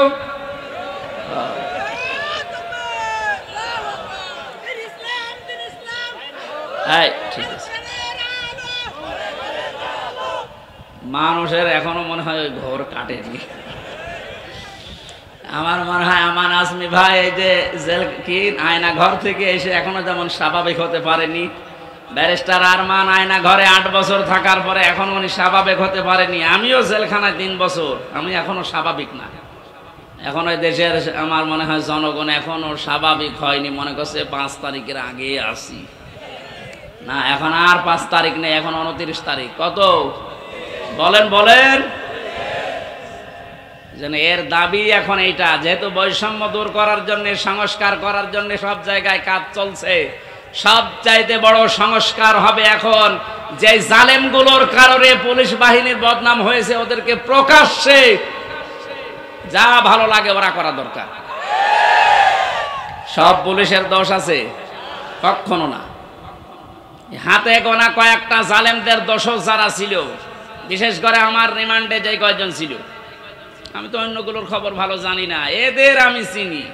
ঠিক আছে, মানুষের এখনো মনে হয় ওই ঘোর কাটেনি। আমার মনে হয় আমান আজমি ভাই এই যে জেল কি আয়না ঘর থেকে এসে এখনো যেমন স্বাভাবিক হতে পারেনি, ব্যারিস্টার আরমান আয়না ঘরে 8 বছর থাকার পরে এখন উনি স্বাভাবিক হতে পারেনি। আমিও জেলখানায় 3 বছর, আমি এখনো স্বাভাবিক না। এখন ওই দেশের আমার মনে হয় জনগণ এখনো স্বাভাবিক হয়নি, মনে করছে 5 তারিখের আগে আসি না। এখন আর 5 তারিখ নেই, এখন 29 তারিখ। কত বলেন বলেন। যেন এর দাবি এখন এইটা, যেহেতু বৈষম্য দূর করার জন্য সংস্কার করার জন্য সব জায়গায় কাজ চলছে, সবচাইতে বড় সংস্কার হবে এখন যে জালেমগুলোর কারণে পুলিশ বাহিনীর বদনাম হয়েছে ওদেরকে প্রকাশ্যে যা ভালো লাগে ওরা করা দরকার। সব পুলিশের দোষ আছে? কখনো না। হাতে গোনা কয়েকটা জালেমদের দোষও যারা ছিল, বিশেষ করে আমার রিমান্ডে যে কয়েকজন ছিল, আমি তো অন্যগুলোর খবর ভালো জানি না, এদের আমি চিনি।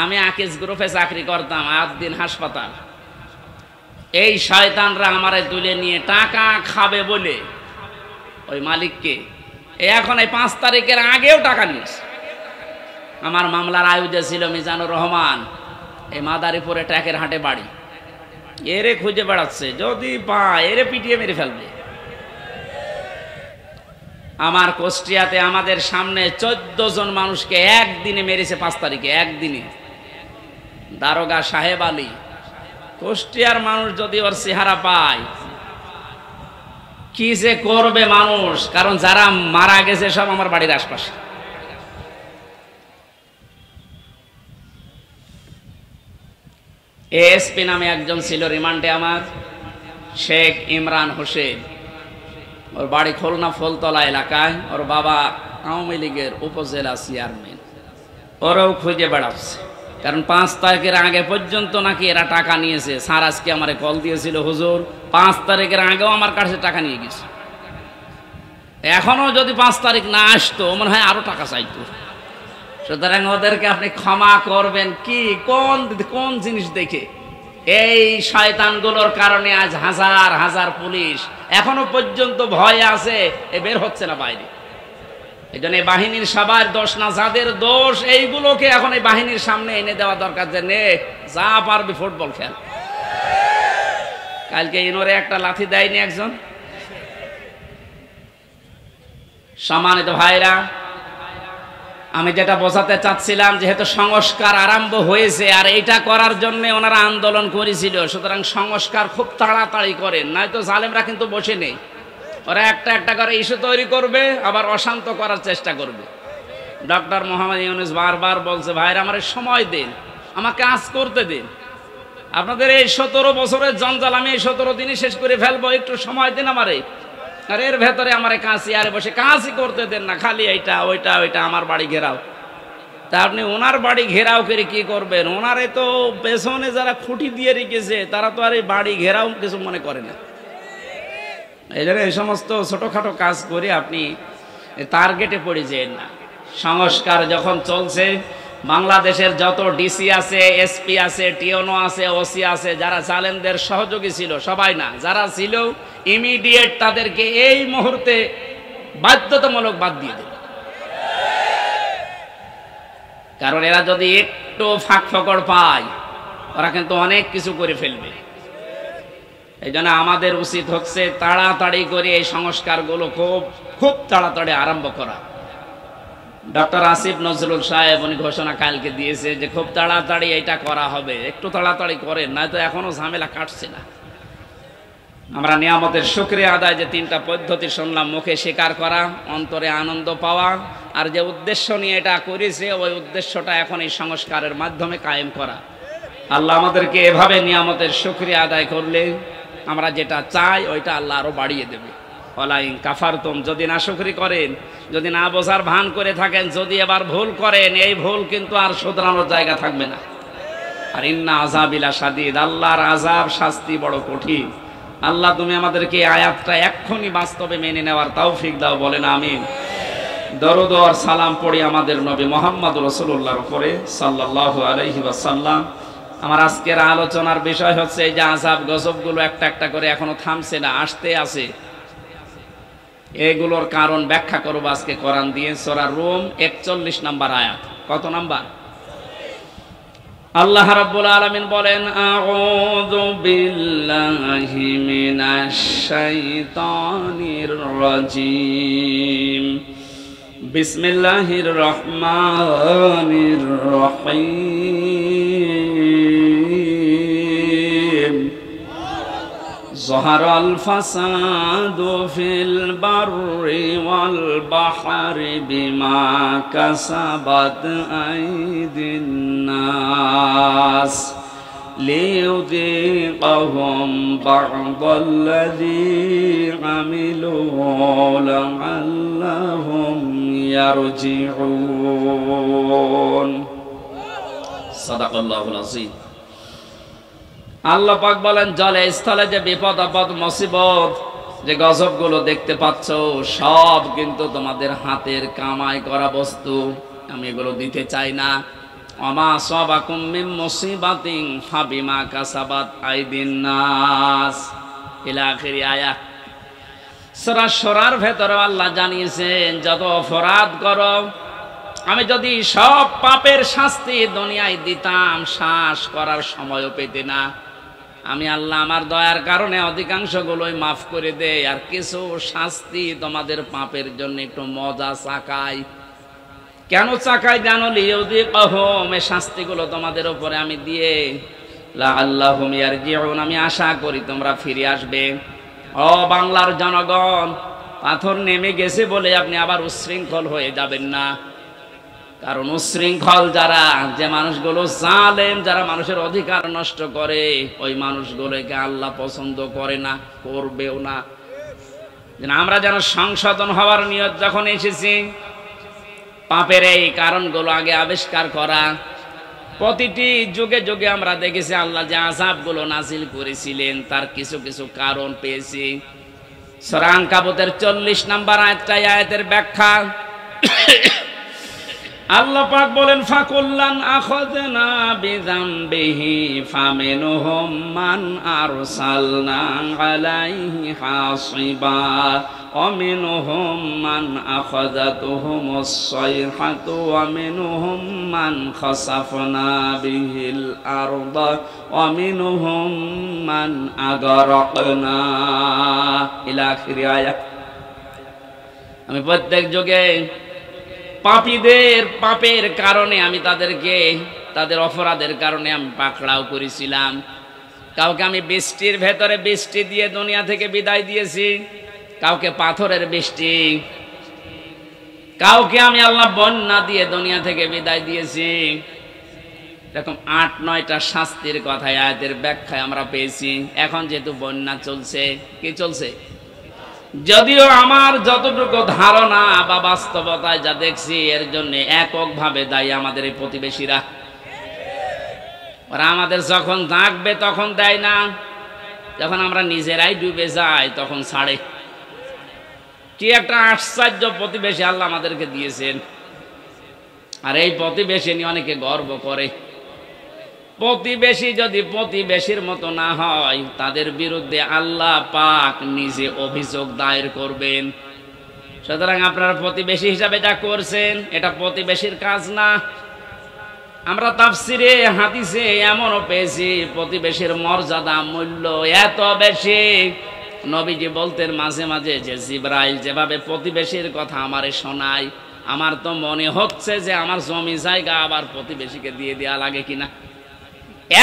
আমি আকিজ গ্রুপে চাকরি করতাম, আদিন হাসপাতাল। এই শয়তানরা আমারে তুলে নিয়ে টাকা খাবে বলে ওই মালিককে এখন এই 5 তারিখের আগেও টাকা নিয়েছে। আমার মামলার আয়োজে ছিল মিজানুর রহমান, এই মাদারীপুরে ট্যাকের হাটে বাড়ি। এরে খুঁজে বেড়াচ্ছে, যদি পায় এরে পিটিয়ে মেরে ফেলবে। আমার কুষ্টিয়াতে আমাদের সামনে 14 জন মানুষকে একদিনে মেরেছে, 5 তারিখে একদিনে। দারোগা সাহেব আলী। কুষ্টিয়ার মানুষ যদি ওর চেহারা পায় কি যে করবে মানুষ, কারণ যারা মারা গেছে সব আমার বাড়ির আশপাশে। এএসপি নামে একজন ছিল রিমান্ডে আমার, শেখ ইমরান হোসেন। ওর বাড়ি খুলনা ফুলতলা এলাকায়, ওর বাবা আওয়ামী লীগের উপজেলা চেয়ারম্যান। ওরাও খুঁজে বেড়াচ্ছে, কারণ 5 তারিখের আগে পর্যন্ত নাকি এরা টাকা নিয়েছে। স্যার আজকে আমারে কল দিয়েছিল, হুজুর 5 তারিখের আগেও আমার কাছে টাকা নিয়ে গেছে। এখনো যদি 5 তারিখ না আসতো মনে হয় আরো টাকা চাইতো। সুতরাং ওদেরকে আপনি ক্ষমা করবেন কি? কোন জিনিস দেখে? এই শয়তানগুলোর কারণে আজ হাজার হাজার পুলিশ এখনো পর্যন্ত ভয় আছে, বের হচ্ছে না বাইরে। এই জন্য বাহিনীর সবার দোষ না, যাদের দোষ এইগুলোকে এখন এই বাহিনীর সামনে এনে দেওয়া দরকার, যে নে যা পারবি ফুটবল খেল। কালকে ইনোরে একটা লাথি দেয়নি একজন? সম্মানিত ভাইরা, আমি যেটা বোঝাতে চাচ্ছিলাম, যেহেতু সংস্কার আরম্ভ হয়েছে আর এইটা করার জন্য ওনারা আন্দোলন করেছিল, সুতরাং সংস্কার খুব তাড়াতাড়ি করেন, নয়তো জালেমরা কিন্তু বসে নেই। ওরা একটা একটা করে ইস্যু তৈরি করবে, আবার অশান্ত করার চেষ্টা করবে। ডক্টর মোহাম্মদ ইউনূস বারবার বলছে, ভাইরা আমার সময় দিন, আমাকে কাজ করতে দিন। আপনাদের এই 17 বছরের জঞ্জাল আমি এই 17 দিনে শেষ করে ফেলবো, একটু সময় দিন আমারে। আর এর ভেতরে আমারে কাঁচি আরে বসে কাঁচি করতে দেন না, খালি এইটা ওইটা ওইটা আমার বাড়ি ঘেরাও। তা আপনি ওনার বাড়ি ঘেরাও করে কি করবেন? ওনারে তো পেছনে যারা খুঁটি দিয়ে রেখেছে তারা তো আর এই বাড়ি ঘেরাও কিছু মনে করে না। এই জন্য এই সমস্ত ছোটখাটো কাজ করে আপনি টার্গেটে পড়ে যেন না। সংস্কার যখন চলছে, বাংলাদেশের যত ডিসি আছে, এসপি আছে, টিওনো আছে, ওসি আছে, যারা জালেমদের সহযোগী ছিল সবাই না, যারা ছিল ইমিডিয়েট তাদেরকে এই মুহূর্তে বাধ্যতামূলক বাদ দিয়ে দেবে। কারণ এরা যদি একটু ফাঁক ফকড় পায় ওরা কিন্তু অনেক কিছু করে ফেলবে। এই জন্য আমাদের উচিত হচ্ছে তাড়াতাড়ি করে এই সংস্কারগুলো খুব তাড়াতাড়ি আরম্ভ করা। ডক্টর আসিফ নজরুল সাহেব উনি ঘোষণা কালকে দিয়েছে যে খুব তাড়াতাড়ি এটা করা হবে, একটু তাড়াতাড়ি করেন, নয়তো এখনো ঝামেলা কাটছে না। আমরা নিয়ামতের শুকরিয়া আদায় যে 3টা পদ্ধতি শুনলাম, মুখে স্বীকার করা, অন্তরে আনন্দ পাওয়া, আর যে উদ্দেশ্য নিয়ে এটা করেছে ওই উদ্দেশ্যটা এখন এই সংস্কারের মাধ্যমে কায়েম করা। আল্লাহ আমাদেরকে এভাবে নিয়ামতের শুকরিয়া আদায় করলে আমরা যেটা চাই ওইটা আল্লাহ আরো বাড়িয়ে দেবে। ওয়ালাইন কাফারতুম, যদি না শুকরি করেন, যদি না বোঝার ভান করে থাকেন, যদি এবার ভুল করেন, এই ভুল কিন্তু আর শুধরানোর জায়গা থাকবে না। আর ইন্না আযাবিলা শাদীদ, আল্লাহর আযাব শাস্তি বড় কঠিন। আল্লাহ তুমি আমাদেরকে এই আয়াতটা এক্ষুনি বাস্তবে মেনে নেওয়ার তৌফিক দাও, বলেন আমিন। দরুদ আর সালাম পড়ি আমাদের নবী মুহাম্মদ রাসূলুল্লাহর উপরে সাল্লাল্লাহু আলাইহি ওয়াসাল্লাম। আমার আজকের আলোচনার বিষয় হচ্ছে এই যে আযাব গজবগুলো একটা একটা করে এখনো থামছে না, আসতে আছে। এগুলোর কারণ ব্যাখ্যা করব আজকে কোরআন দিয়ে। সূরা রুম 41 নম্বর আয়াত। কত নাম্বার? আল্লাহ রাব্বুল আলামিন বলেন, আউযু বিল্লাহি মিনাশ শাইতানির রাজীম, বিসমিল্লাহির রহমানির রহিম। যাহারাল ফাসাদু ফিল বাররি ওয়াল বাহরি বিমা কাসাবাত আইদিন নাস লিয়ুযীকাহুম বা'দাল্লাযী আমিলু লা'আল্লাহুম ইয়ারজিউন। সাদাকাল্লাহুল আযীম। আল্লাহ পাক বলেন, জলে স্থলে যে বিপদ আপদ মুসিবত, যে গজবগুলো দেখতে পাচ্ছ, সব কিন্তু তোমাদের হাতের কামাই করা বস্তু। আমি এগুলো দিতে চাই না। ওমা আসাবাকুম মিন মুসিবাতিন ফাবিমা কাসাবাত আইদিন নাস ইলা আখিরি আয়াত। সূরা শুরার ভেতরে আল্লাহ জানিয়েছেন, যত অপরাধ করো আমি যদি সব পাপের শাস্তি দুনিয়ায় দিতাম, শ্বাস করার সময়ও পেতে না। আমি আল্লাহ আমার দয়ার কারণে অধিকাংশগুলোই মাফ করে দেই, আর কিছু শাস্তি তোমাদের পাপের জন্য একটু মজা চাকাই। কেন চাকাই জানো? লিয়ুযীকাহুম, এই শাস্তিগুলো তোমাদের উপরে আমি দিয়ে লাআল্লাহুম ইয়ারজিউন, আমি আশা করি তোমরা ফিরে আসবে। ও বাংলার জনগণ, পাথর নেমে গেছে বলে আপনি আবার উচ্ছৃঙ্খল হয়ে যাবেন না। কারণ উচ্ছৃঙ্খল যারা, যে মানুষগুলো জালেম, যারা মানুষের অধিকার নষ্ট করে, ওই মানুষগুলোকে আল্লাহ পছন্দ করে না, করবেও না। আমরা যেন সংশোধন হওয়ার নিয়ত যখন এসেছি, পাপের এই কারণগুলো আগে আবিষ্কার করা। প্রতিটি যুগে যুগে আমরা দেখেছি আল্লাহ যে আযাবগুলো নাজিল করেছিলেন তার কিছু কিছু কারণ পেয়েছি। সূরা আনকাবুতের 40 নম্বর আয়াতের ব্যাখ্যা আল্লাহ পাক বলেন, ফাকুল্লান আখাযনা বিযামবিহি ফামিনহুম মান আরসালনা আলাইহি হাসিবা ওয়া মিনহুম মান আখাযাতুহুমুস সাইহাতু ওয়া মিনহুম মান খাসাফনা বিহিল আরদা ওয়া মিনহুম মান আগরাকনা ইলা আখিরি আয়াত। আমি প্রত্যেক যুগে পাপীদের পাপের কারণে আমি তাদেরকে, তাদের অপরাধের কারণে আমি পাকড়াও করেছিলাম। কাউকে আমি বৃষ্টির ভেতরে বৃষ্টি দিয়ে দুনিয়া থেকে বিদায় দিয়েছি, কাউকে পাথরের বৃষ্টি, কাউকে আমি আল্লাহ বন্যা দিয়ে দুনিয়া থেকে বিদায় দিয়েছি। এরকম ৮-৯টা শাস্তির কথা আয়াতের ব্যাখ্যায় আমরা পেয়েছি। এখন যেহেতু বন্যা চলছে, কি চলছে, যদিও আমার যতটুকু ধারণা বা বাস্তবতায় যা দেখছি এর জন্য এককভাবে দায়ী আমাদের এই প্রতিবেশীরা। ওরা আমাদের যখন ডাকবে তখন দেয় না, যখন আমরা নিজেরাই ডুবে যাই তখন ছাড়ে। কি একটা আশ্চর্য প্রতিবেশী আল্লাহ আমাদেরকে দিয়েছেন। আর এই প্রতিবেশী নিয়ে অনেকে গর্ব করে। প্রতিবেশী যদি প্রতিবেশীর মতো না হয়, তাদের বিরুদ্ধে আল্লাহ পাক নিজে অভিযোগ দায়ের করবেন। সুতরাং আপনারা প্রতিবেশী হিসাবে যা করছেন এটা প্রতিবেশীর কাজ না। আমরা তাফসিরে হাদিসে এমনও পেয়েছি প্রতিবেশীর মর্যাদা মূল্য এত বেশি, নবীজি বলতেন মাঝে মাঝে যে জিবরাইল যেভাবে প্রতিবেশীর কথা আমারে শোনায়, আমার তো মনে হচ্ছে যে আমার জমি জায়গা আবার প্রতিবেশীকে দিয়ে দেওয়া লাগে কিনা।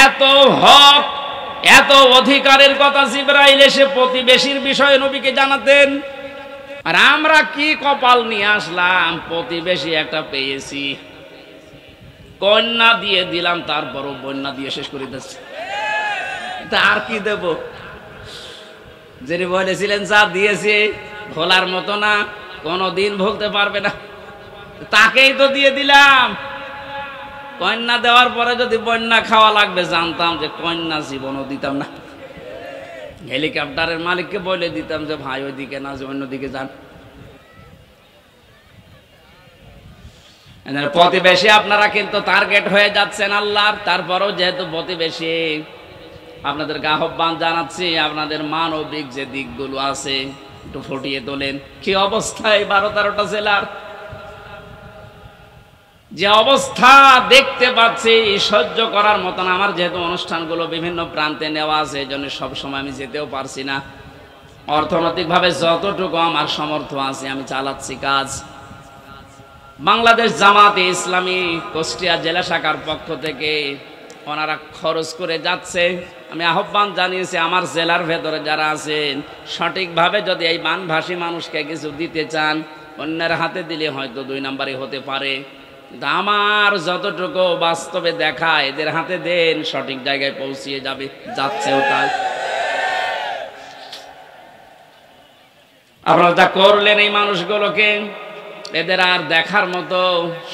এত হক, এত অধিকারের কথা জিবরাইল এসে প্রতিবেশীর বিষয়ে নবীকে জানাতেন। আর আমরা কি কপাল নিয়ে আসলাম, প্রতিবেশী একটা পেয়েছি, কন্যা দিয়ে দিলাম, তারপরও বন্যা দিয়ে শেষ করে দিচ্ছে। আর কি দেব? যিনি বলেছিলেন যা দিয়েছে ভোলার মতো না, কোনদিন ভুলতে পারবে না, তাকেই তো দিয়ে দিলাম। কন্যা দেওয়ার পরে যদি বন্যা খাওয়া লাগবে, জানতাম যে কন্যা জীবনও দিতাম না। হেলিকপ্টারের মালিককে বলে দিতাম যে ভাই ওইদিকে না, যে অন্যদিকে যান। প্রতিবেশী আপনারা কিন্তু টার্গেট হয়ে যাচ্ছেন আল্লাহর। তারপরেও যেহেতু প্রতিবেশী, আপনাদেরকে আহ্বান জানাচ্ছি, আপনাদের মানবিক যে দিকগুলো আছে একটু ফুটিয়ে তোলেন। কি অবস্থায় 12-13টা জেলার যে অবস্থা দেখতে পাচ্ছি, সহ্য করার মতন। আমার যেহেতু অনুষ্ঠানগুলো বিভিন্ন প্রান্তে নেওয়া আছে, এই জন্য সবসময় আমি যেতেও পারছি না। অর্থনৈতিকভাবে যতটুকু আমার সামর্থ্য আছে আমি চালাচ্ছি কাজ। বাংলাদেশ জামাতে ইসলামী কুষ্টিয়া জেলা শাখার পক্ষ থেকে ওনারা খরচ করে যাচ্ছে। আমি আহ্বান জানিয়েছি আমার জেলার ভেতরে যারা আছেন, সঠিকভাবে যদি এই বানভাসী মানুষকে কিছু দিতে চান, অন্যের হাতে দিলে হয়তো 2 নাম্বারই হতে পারে। আমার যতটুকু বাস্তবে দেখা, এদের হাতে দেন, সঠিক জায়গায় পৌঁছিয়ে যাবে, যাচ্ছেও তাই। আপনারা যা করলেন এই মানুষগুলোকে, এদের আর দেখার মতো,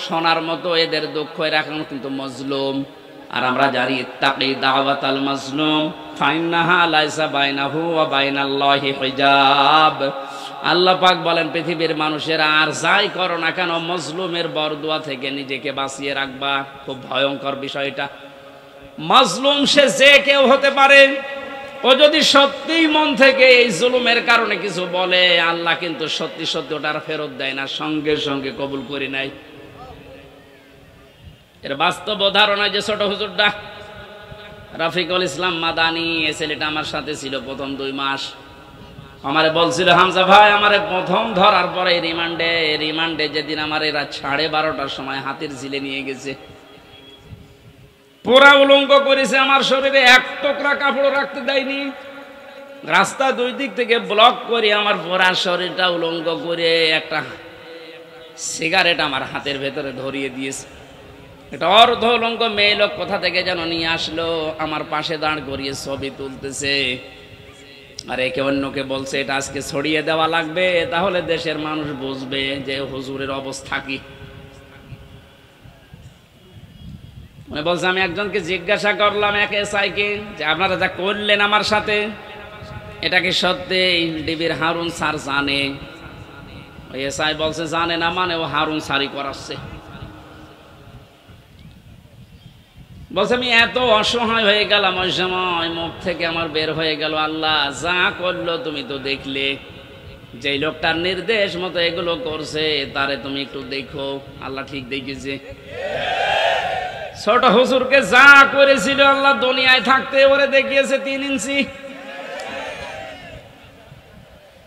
শোনার মতো, এদের দুঃখ এখন কিন্তু মজলুম। আর আমরা জানি ইত্তাকি দাওয়াতাল মাজলুম ফাইন্নাহা লাইসা বাইনাহু ওয়া বাইনাল্লাহি হিজাব। আল্লাহ পাক বলেন পৃথিবীর মানুষেরা আর যাই করো না কেন, মজলুমের বরদোয়া থেকে নিজেকে বাঁচিয়ে রাখবা। খুব ভয়ঙ্কর বিষয়টা। মজলুম সে যে কেউ হতে পারে। ও যদি সত্যিই মন থেকে এই জুলুমের কারণে কিছু বলে, আল্লাহ কিন্তু সত্যি সত্যি ওটার ফেরত দেয় না, সঙ্গে সঙ্গে কবুল করে নেয়। এর বাস্তব উদাহরণ যে ছোট হুজুরটা রফিকুল ইসলাম মাদানি, এ ছেলেটা আমার সাথে ছিল প্রথম 2 মাস। আমারে বলছিল, হামজা ভাই আমারে প্রথম ধরার পরে রিমান্ডে যেদিন আমার এরা 12:30টার সময় হাতির ঝিলে নিয়ে গেছে, পুরা উলঙ্গ করেছে। আমার শরীরে 1 টুকরা কাপড় রাখতে দেয়নি। রাস্তা 2 দিক থেকে ব্লক করে আমার পুরা শরীরটা উলঙ্গ করে একটা সিগারেট আমার হাতের ভেতরে ধরিয়ে দিয়েছে। এটা অর্ধ উলঙ্গ মেয়ে লোক কোথা থেকে যেন নিয়ে আসলো, আমার পাশে দাঁড় করিয়ে ছবি তুলতেছে। আর একে অন্যকে বলছে এটা আজকে ছড়িয়ে দেওয়া লাগবে, তাহলে দেশের মানুষ বুঝবে যে হুজুরের অবস্থা কি। বলছে, আমি একজনকে জিজ্ঞাসা করলাম, এক এসআইকে, যে আপনারা যা করলেন আমার সাথে, এটা কি সত্যি ডিবির হারুন স্যার জানে? ওই এসআই বলছে জানে না, মানে ও হারুন স্যারই করাচ্ছে। বলছে আমি এত অসহায় হয়ে গেলাম ওই সময়, মুখ থেকে আমার বের হয়ে গেল, আল্লাহ যা করলো তুমি তো দেখলে, যে লোকটার নির্দেশ মতো এগুলো করছে তারে তুমি একটু দেখো। আল্লাহ ঠিক দেখেছে। ছোট হুজুরকে যা করেছিল আল্লাহ দুনিয়ায় থাকতে ওরে দেখিয়েছে 3 ইঞ্চি।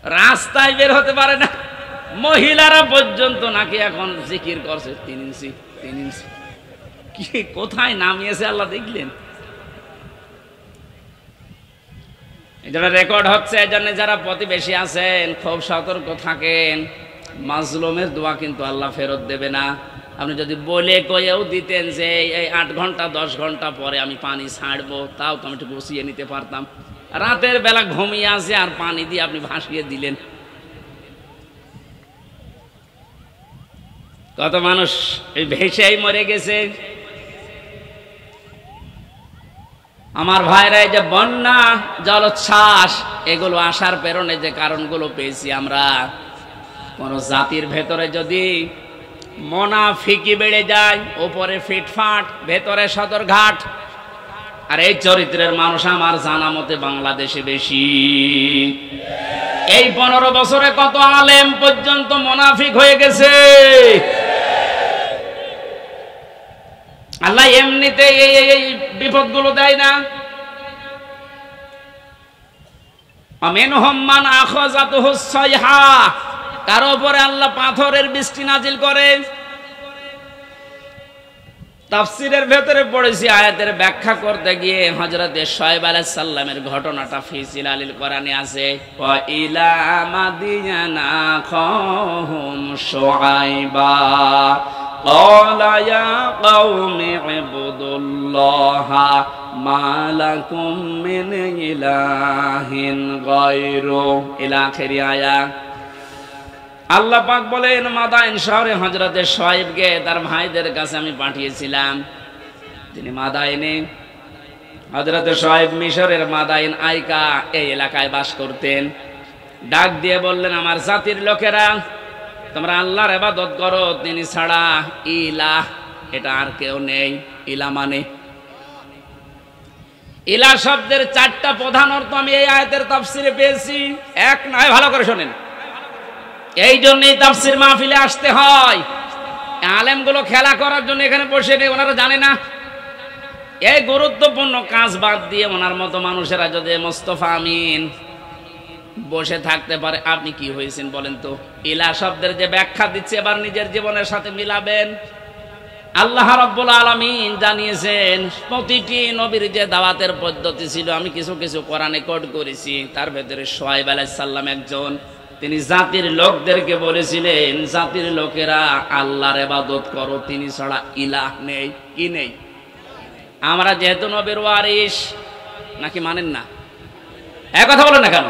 রাস্তায় বের হতে পারে না, মহিলারা পর্যন্ত নাকি এখন জিকির করছে 3 ইঞ্চি 3 ইঞ্চি। কি কোথায় নামিয়েছে আল্লাহ দেখলেন। এটা রেকর্ড হচ্ছে। এজন্য যারা প্রতিবেশী আছেন খুব সতর্ক থাকেন। মাজলুমের দোয়া কিন্তু আল্লাহ ফেরত দেবে না। আপনি যদি বলে কয়েও দিতেন যে এই 8 ঘন্টা 10 ঘন্টা পরে আমি পানি ছাড়বো, তাও তো আমি একটু বসিয়ে নিতে পারতাম। রাতের বেলা ঘুমিয়ে আসে আর পানি দিয়ে আপনি ভাসিয়ে দিলেন। কত মানুষ এই ভেসেই মরে গেছে। আমার ভাইরা, এই যে বন্যা, জলোচ্ছ্বাস, এগুলো আসার পেছনে যে কারণগুলো পেয়েছি আমরা, কোন জাতির ভেতরে যদি মুনাফিকি বেড়ে যায়, উপরে ফিটফাট, ভেতরে সদরঘাট, আর এই চরিত্রের মানুষ আমার জানা মতে বাংলাদেশে বেশি। এই 15 বছরে কত আলেম পর্যন্ত মুনাফিক হয়ে গেছে। আল্লাহ এমনিতে এই বিপদগুলো দেয় না। আমিনহুম মান আখাযাতুহু সাইহা, কারো উপরে আল্লাহ পাথরের বৃষ্টি নাজিল করে। তাফসীরের ভেতরে পড়েছি, আয়াতের ব্যাখ্যা করতে গিয়ে হযরত শুআয়ব আলাইহিস সালামের ঘটনাটা ফি জিলালিল কোরআনে আছে। ওয়া ইলা মাদিয়ানা খাহুম শুআয়বা ক্বালা ইয়া কওমি ইবুদুল্লাহা মা লাকুম মিন ইলাহিন গায়রু, ইলা আখিরি আয়াত। আল্লাহ পাক বলেন, মাদাইন শহরে হযরত শুআয়বকে তার ভাইদের কাছে আমি পাঠিয়েছিলাম। তিনি মাদাইনে, হযরত শুআয়ব মিশরের মাদাইন আইকা এই এলাকায় বাস করতেন। ডাক দিয়ে বললেন, আমার জাতির লোকেরা, তোমরা আল্লাহর ইবাদত করো, তিনি ছাড়া ইলাহ, এটা আর কেউ নেই। ইলা মানে, ইলা শব্দের 4টা প্রধান অর্থ আমি এই আয়াতের তাফসীরে পেয়েছি। এক নয়, ভালো করে শোনেন। এই জন্যই তাফসীর মাহফিলে আসতে হয়। আলেমগুলো খেলা করার জন্য এখানে বসে নেই, ওনারা জানে না। এই গুরুত্বপূর্ণ কাজ বাদ দিয়ে ওনার মতো মানুষেরা যদি মোস্তফা আমিন বসে থাকতে পারে, আপনি কি হয়েছেন বলেন তো? ইলা শব্দের যে ব্যাখ্যা দিচ্ছে, এবার নিজের জীবনের সাথে মিলাবেন। আল্লাহ রাব্বুল আলামিন জানিয়েছেন, প্রতিটি নবীর যে দাওয়াতের পদ্ধতি ছিল, আমি কিছু কিছু কোরআনে কোট করেছি। তার ভেতরে শুআয়ব আলাইহিস সালাম একজন। তিনি জাতির লোকদেরকে বলেছিলেন, জাতির লোকেরা আল্লাহর ইবাদত করো, তিনি ছাড়া ইলাহ নেই। কি নেই? আমরা যেহেতু নবীর ওয়ারিস, নাকি মানেন না? এক কথা বলেন না কেন?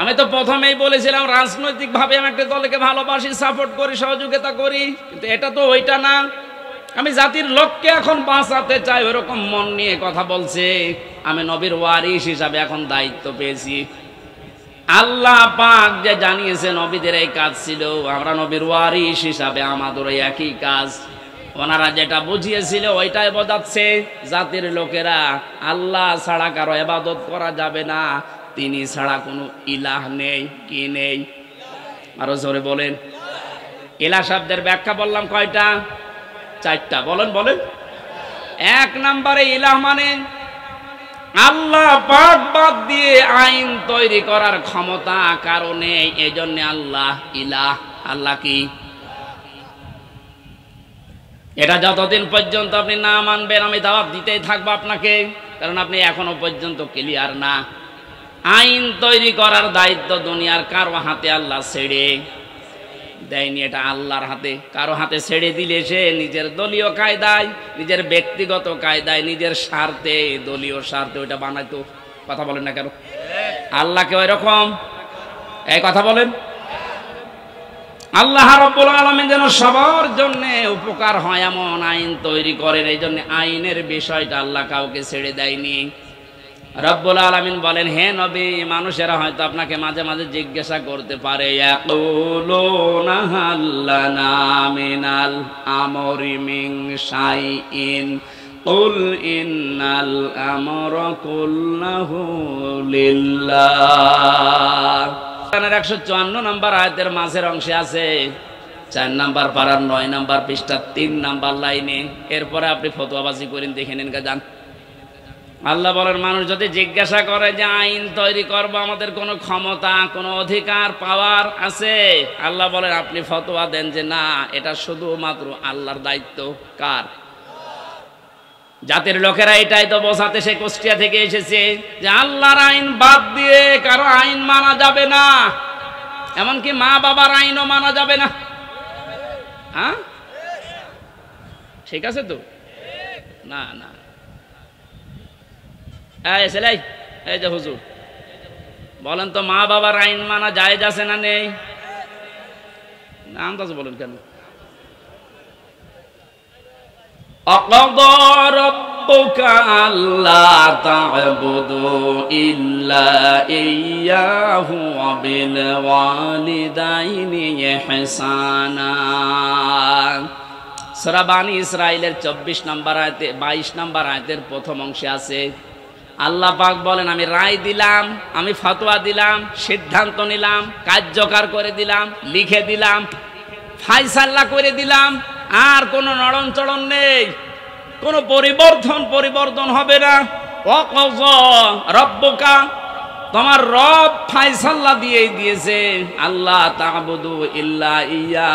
আমি তো প্রথমেই বলেছিলাম, রাজনৈতিকভাবে আমি একটা দলকে ভালোবাসি, সাপোর্ট করি, সহযোগিতা করি, কিন্তু এটা তো ওইটা না। আমি জাতির লোককে এখন বাঁচাতে চাই, ওরকম মন নিয়ে কথা বলছে। আমি নবীর ওয়ারিস হিসাবে এখন দায়িত্ব পেয়েছি। আল্লাহ পাক যে জানিয়েছে নবীদের এই কাজ ছিল, আমরা নবীর ওয়ারিস হিসাবে আমাদের একই কাজ। ওনারা যেটা বুঝিয়েছিল ওইটাই বোঝাচ্ছে, জাতির লোকেরা আল্লাহ ছাড়া কারো ইবাদত করা যাবে না, তিনি ছাড়া কোনো ইলাহ নেই। কি নেই? আরো জোরে বলেন। ইলাহ শব্দের ব্যাখ্যা বললাম কয়টা? 4টা। বলেন বলেন। 1 নম্বরে ইলাহ মানে আল্লাহ পাক বাদ দিয়ে আইন তৈরি করার ক্ষমতা কারণে, এই জন্য আল্লাহ ইলাহ। আল্লাহ কি? এটা যতদিন পর্যন্ত আপনি না মানবেন, আমি দাওয়াত দিতেই থাকবো আপনাকে, কারণ আপনি এখনো পর্যন্ত ক্লিয়ার না। আইন তৈরি করার দায়িত্ব দুনিয়ার কারো হাতে আল্লাহ ছেড়ে দেয়নি, এটা আল্লাহর হাতে। কারো হাতে ছেড়ে দিলে সে নিজের দলীয় কায়দায়, নিজের ব্যক্তিগত কায়দায়, নিজের স্বার্থে, দলীয় স্বার্থে ওইটা বানাইতো। কথা বলেন না কেন? আল্লাহকে ওই রকম, এই কথা বলেন। আল্লাহ রাব্বুল আলামিন যেন সবার জন্য উপকার হয় এমন আইন তৈরি করেন, এই জন্য আইনের বিষয়টা আল্লাহ কাউকে ছেড়ে দেয়নি। রব্বুল আলামিন বলেন, হে নবী, মানুষেরা হয়তো আপনাকে মাঝে মাঝে জিজ্ঞাসা করতে পারে, ইয়াকুলুনা হাল্লানা মিনাল আমরি মিন শাইইন কুল ইন্নাল আমরা কুল্লাহু লিল্লাহ। 154 নম্বর আয়াতের মাঝের অংশে আছে, 4 নম্বর পারার 9 নম্বর পৃষ্ঠা 3 নম্বর লাইনে। এরপরে আপনি ফতোয়াবাজি করেন, দেখে নেন গাজান। আল্লাহ বলেন, মানুষ যদি জিজ্ঞাসা করে যে আইন তৈরি করব, আমাদের কোনো ক্ষমতা, কোনো অধিকার, পাওয়ার আছে? আল্লাহ বলেন, আপনি ফতোয়া দেন যে না, এটা শুধুমাত্র আল্লাহর দায়িত্ব। কার? জাতির লোকেরা এটাই তো বোঝাতে সে কুষ্টিয়া থেকে এসেছে যে আল্লাহর আইন বাদ দিয়ে কারো আইন মানা যাবে না, এমনকি মা বাবার আইনও মানা যাবে না। হ্যাঁ, ঠিক আছে তো? না না, এই ছেলে, এই যে হুজুর, বলেন তো মা বাবার আইন মানা জায়েজ আছে না নেই? না আন্দাজ বলেন কেন? আকাদা রাব্বুকা আল্লা তা'বুদু ইল্লা ইয়্যাহু ওয়া বিল ওয়ালিদাইনি ইহসানা। সূরা বানী ইসরাঈলের 24 নম্বর আয়াতে 22 নম্বর আয়াতের প্রথম অংশে আছে, আল্লাহ পাক বলেন আমি রায় দিলাম, আমি ফতোয়া দিলাম, সিদ্ধান্ত নিলাম, কার্যকর করে দিলাম, লিখে দিলাম, ফায়সালা করে দিলাম, আর কোনো নড়ন চড়ন নেই, কোনো পরিবর্তন হবে না। ওয়াকাযা রাব্বুকা, তোমার রব ফায়সালা দিয়েই দিয়েছে, আল্লাহ তা'বুদু ইল্লা ইয়্যা,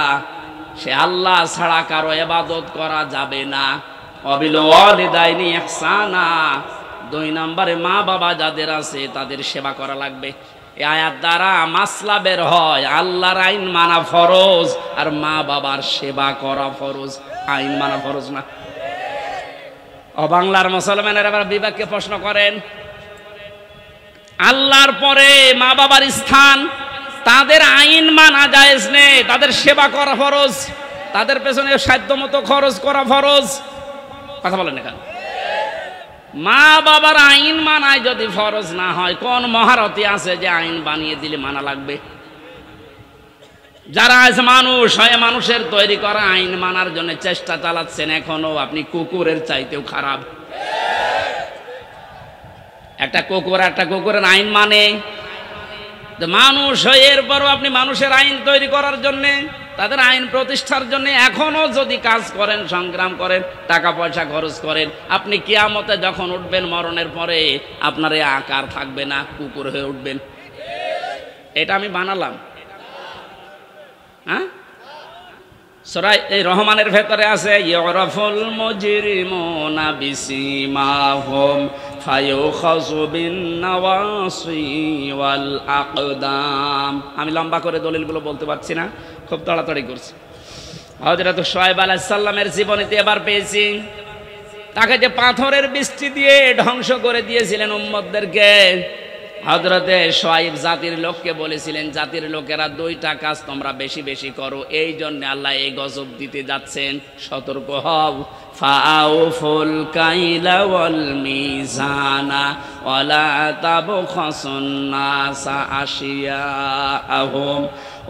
সে আল্লাহ ছাড়া কারো ইবাদত করা যাবে না। ওয়া বিল ওয়ালিদাইনি ইহসানা, 2 নম্বরে মা বাবা যাদের আছে তাদের সেবা করা লাগবে। এই আয়াত দ্বারা মাসলা বের হয়, আল্লাহর আইন মানা ফরজ আর মা বাবার সেবা করা ফরজ, আইন মানা ফরজ না। ও বাংলার মুসলমানেরা এবার বিবেককে প্রশ্ন করেন, আল্লাহর পরে মা বাবার স্থান, তাদের আইন মানা জায়েজ নেই, তাদের সেবা করা ফরজ, তাদের পেছনে সাধ্যমতো খরচ করা ফরজ। কথা বলেন না কেন? মা বাবার আইন মানায় যদি ফরজ না হয়, কোন মহারথী আছে যে আইন বানিয়ে দিলে মানা লাগবে? যারা আছে মানুষ হয়ে মানুষের তৈরি করা আইন মানার জন্য চেষ্টা চালাচ্ছেন, এখনো আপনি কুকুরের চাইতেও খারাপ। একটা কুকুরের আইন মানে মানুষ হয়ে, এরপরও আপনি মানুষের আইন তৈরি করার জন্য, তাদের আইন প্রতিষ্ঠার জন্য এখনো যদি কাজ করেন, সংগ্রাম করেন, টাকা পয়সা খরচ করেন, আপনি কিয়ামতে যখন উঠবেন মরণের পরে আপনার এই আকার থাকবে না, কুকুর হয়ে উঠবেন। এটা আমি বানালাম। হ্যাঁ, সূরা এই রহমানের ভেতরে আছে, ইউরাফুল মুজরিমুনা বিসিমাহুম ফায়ুখাযু বিন নাওয়াসি ওয়াল আকদাম। আমি লম্বা করে দলিলগুলো বলতে পারছি না, খুব তাড়াতাড়ি করছি। হযরত শুআয়ব আলাইহিস সালামের জীবনীতে এবার পেয়েছি, তাকে যে পাথরের বৃষ্টি দিয়ে ধ্বংস করে দিয়েছিলেন উম্মতদেরকে, হযরতে শুআয়ব জাতির লোককে বলেছিলেন, জাতির লোকেরা 2টা কাজ তোমরা বেশি বেশি করো, এই জন্য আল্লাহ এই গজব দিতে যাচ্ছেন, সতর্ক হও। ফাআউফুল কাইলা ওয়াল মিজানা ওয়ালা তাবখাসুন নাসা আশিয়াআহুম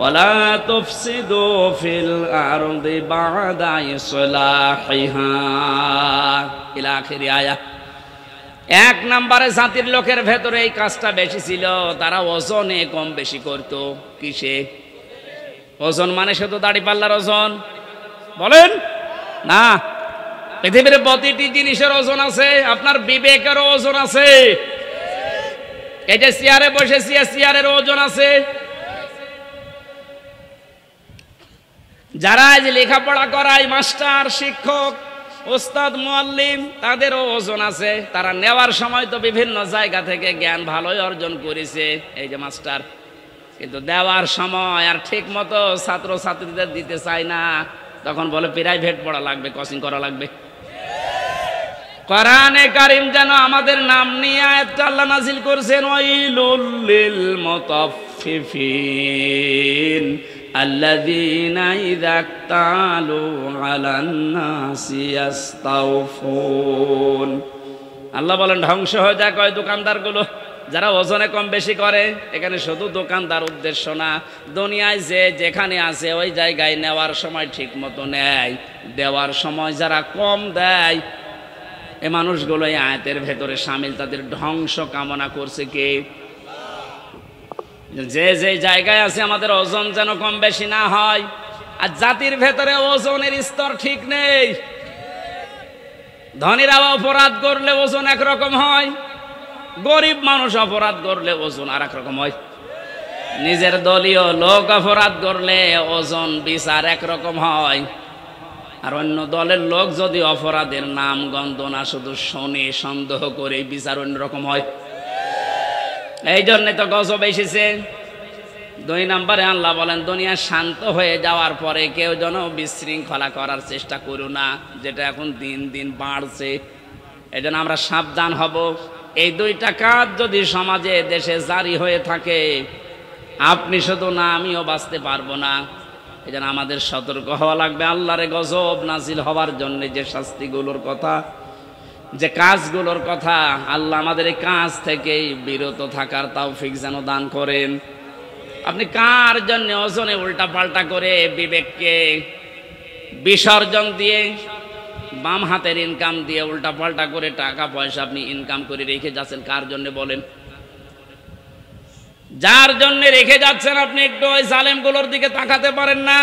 ওয়ালা তুফসিদু ফিল আরদি বা'দা ইসলাহিহা ইলা আখির আয়াত। 1 নম্বরে জাতির লোকের ভেতরে এই কাজটা বেশি ছিল, তারা ওজনে কম বেশি করত। কিসে ওজন? মানে শুধু দাড়ি পাল্লার ওজন বলেন না, পৃথিবীর প্রতিটি জিনিসের ওজন আছে, আপনার বিবেকেরও ওজন আছে। এই যে চেয়ারে বসেছি, চেয়ারের ওজন আছে। যারা আজ লেখাপড়া করায়, মাস্টার, শিক্ষক, ওস্তাদ, মুআল্লিম, তাদেরও ওজন আছে। তারা নেওয়ার সময় তো বিভিন্ন জায়গা থেকে জ্ঞান ভালোই অর্জন করেছে, এই যে মাস্টার, কিন্তু দেওয়ার সময় আর ঠিক মতো ছাত্র ছাত্রীদের দিতে চায় না, তখন বলে প্রাইভেট পড়া লাগবে, কোচিং করা লাগবে। কোরআনে কারীম যেন আমাদের নাম নিয়ে আয়াতটা আল্লাহ নাযিল করেছেন, ওয়াইলুল লিল মুতাফফিফিন আল্লাযীনা ইযা ইক্তালু আলান নাসি ইস্তাওফুন। আল্লাহ বলেন ধ্বংস হয়ে যায় কয় দোকানদারগুলো, যারা ওজনে কম বেশি করে। এখানে শুধু দোকানদার উদ্দেশ্য না, দুনিয়ায় যে যেখানে আছে ওই জায়গায় নেওয়ার সময় ঠিক মতো নেয়, দেওয়ার সময় যারা কম দেয়, এই মানুষগুলো এই আয়াতের ভেতরে শামিল। তাদের ধ্বংস কামনা করছে কে? যে যে জায়গায় আছে আমাদের ওজন যেন কম বেশি না হয়। আর জাতির ভেতরে ওজনের স্তর ঠিক নেই। ধনীরা অপরাধ করলে ওজন একরকম হয়, গরিব মানুষ অপরাধ করলে ওজন আর এক রকম হয়। নিজের দলীয় লোক অপরাধ করলে ওজন বিচার একরকম হয়, আর অন্য দলের লোক যদি অপরাধের নাম গন্ধ না শুধু শোনে, সন্দেহ করে, বিচার অন্যরকম হয়। এই জন্যে তো গজব এসেছে। 2 নম্বরে আল্লাহ বলেন দুনিয়া শান্ত হয়ে যাওয়ার পরে কেউ যেন বিশৃঙ্খলা করার চেষ্টা করো না, যেটা এখন দিন দিন বাড়ছে। এজন্য আমরা সাবধান হব। এই 2টা কাজ যদি সমাজে দেশে জারি হয়ে থাকে, আপনি শুধু না আমিও বাঁচতে পারবো না। এজন্য আমাদের সতর্ক হওয়া লাগবে। আল্লাহর গজব নাজিল হওয়ার জন্য যে শাস্তিগুলোর কথা, যে কাজগুলোর কথা, আল্লাহ আমাদের এই কাজ থেকে বিরত থাকার তৌফিক যেন দান করেন। আপনি কার জন্য ওজনে উল্টা পাল্টা করে বিবেককে বিসর্জন দিয়ে বাম হাতের ইনকাম দিয়ে উল্টা পাল্টা করে টাকা পয়সা আপনি ইনকাম করে রেখে যাচ্ছেন? কার জন্য বলেন? যার জন্য রেখে যাচ্ছেন আপনি একটু ওই জালেমগুলোর দিকে তাকাতে পারেন না?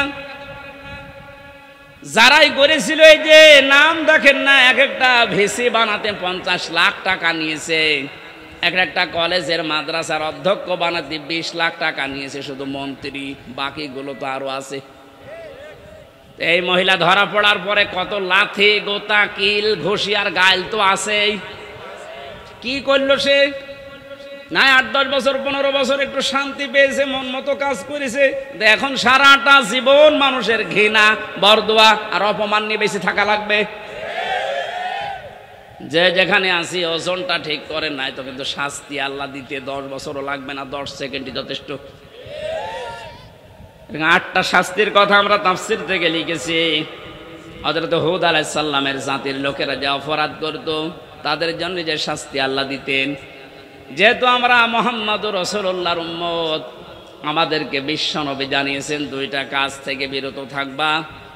যারাই করেছিল এই যে নাম দেখেন না, এক একটা ভিসি বানাতে 50 লাখ টাকা নিয়েছে, একটা কলেজের মাদ্রাসার অধ্যক্ষ বানাতে 20 লাখ টাকা নিয়েছে শুধু মন্ত্রী, বাকিগুলো তো আরো আছে। এই মহিলা ধরা পড়ার পরে কত লাথি গোতা কিল ঘুষি আর গাইল তো আছেই। কি করলো সে? না 8-10 বছর 15 বছর একটু শান্তি পেয়েছে, মন মতো কাজ করেছে। এখন সারাটা জীবন মানুষের ঘৃণা বরদোয়া আর অপমান নিয়ে বেশি থাকা লাগবে। যে যেখানে আসি ওজনটা ঠিক করেন নাই তো কিন্তু শাস্তি আল্লাহ দিতে 10 বছরও লাগবে না, 10 সেকেন্ডই যথেষ্ট। 8টা শাস্তির কথা আমরা তাফসীর থেকে লিখেছি। হযরত হুদ আলাইহিস সালামের জাতির লোকেরা যে অপরাধ করত তাদের জন্য যে শাস্তি আল্লাহ দিতেন। যেহেতু আমরা মুহাম্মদুর রাসূলুল্লাহর উম্মত, আমাদেরকে বিশ্বনবী জানিয়েছেন 2টা কাজ থেকে বিরত থাকবা,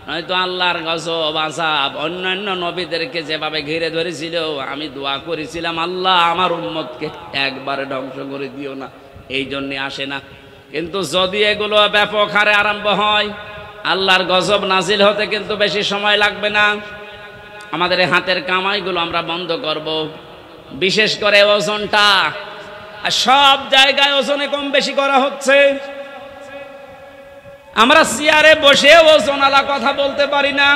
নয়তো আল্লাহর গজব আযাব অন্যান্য নবীদেরকে যেভাবে ঘিরে ধরেছিল। আমি দোয়া করেছিলাম, আল্লাহ আমার উম্মতকে একবারে ধ্বংস করে দিও না, এই জন্যে আসে না। কিন্তু যদি এগুলো ব্যাপক হারে আরম্ভ হয়, আল্লাহর গজব নাজিল হতে কিন্তু বেশি সময় লাগবে না। আমাদের হাতের কামাইগুলো আমরা বন্ধ করব, বিশেষ করে ওজনটা। আর সব জায়গায় ওজনে কম বেশি করা হচ্ছে। আমরা চেয়ারে বসে ওজনালা কথা বলতে পারি না,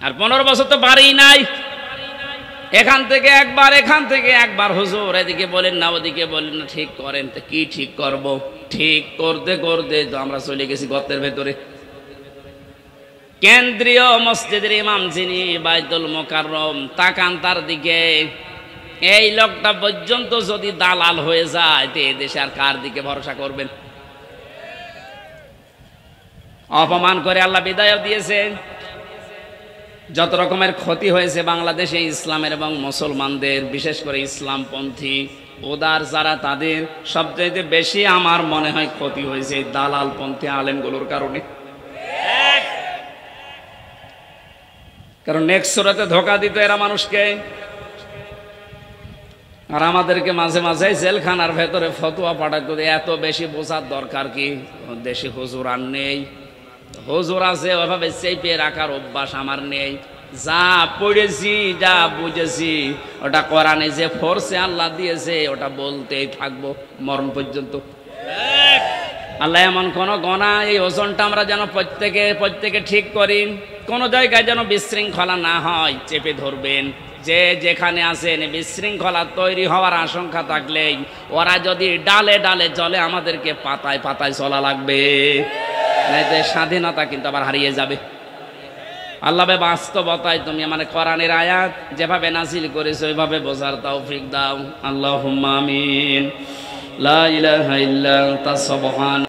আর 15 বছর তো পারি নাই। এখান থেকে একবার হুজুর এদিকে বলেন না ওদিকে বলেন না, ঠিক করেন। তো কি ঠিক করব? ঠিক করতে করতে তো আমরা চলে গেছি গর্তের ভেতরে। কেন্দ্রীয় মসজিদের ইমাম যিনি বাইতুল মোকাররম, তাকান তার দিকে। এই লোকটা পর্যন্ত যদি দালাল হয়ে যায় তো এই দেশে আর কার দিকে ভরসা করবেন? অপমান করে আল্লাহ বিদায় দিয়েছেন। যত রকমের ক্ষতি হয়েছে বাংলাদেশে ইসলামের এবং মুসলমানদের, বিশেষ করে ইসলামপন্থী উদার যারা, তাদের সবচেয়ে বেশি আমার মনে হয় ক্ষতি হয়েছে এই দালালপন্থী আলেমগুলোর কারণে। কারণ নেক্সট সূরাতে ধোঁকা দিত এরা মানুষকে, আর আমাদেরকে মাঝে মাঝে জেলখানার ভেতরে ফতোয়া পাঠাতো। এত বেশি বোঝার দরকার কি? দেশে হুজুর আর নেই, হুজুর আছে ওইভাবে চেপে রাখার অভ্যাস আমার নেই। যা পড়েছি যা বুঝেছি ওটা কোরআনে যে ফোর্সে আল্লাহ দিয়েছে ওটা বলতেই থাকবো মরণ পর্যন্ত। আল্লাহ এমন কোন গণা, এই ওজনটা আমরা যেন প্রত্যেকে ঠিক করি, কোন জায়গায় যেন বিশৃঙ্খলা না হয় চেপে ধরবেন। যে যেখানে আছেন বিশৃঙ্খলা তৈরি হওয়ার আশঙ্কা থাকলেই ওরা যদি ডালে ডালে চলে, আমাদেরকে পাতায় পাতায় চলা লাগবে, নাইতে স্বাধীনতা কিন্তু আবার হারিয়ে যাবে। আল্লাহ বাস্তবতায় তুমি মানে কোরআনের আয়াত যেভাবে নাজিল করেছো ওইভাবে বোঝার তৌফিক দাও। আল্লাহুম্মা আমিন। লা ইলাহা ইল্লা আনতা সুবহান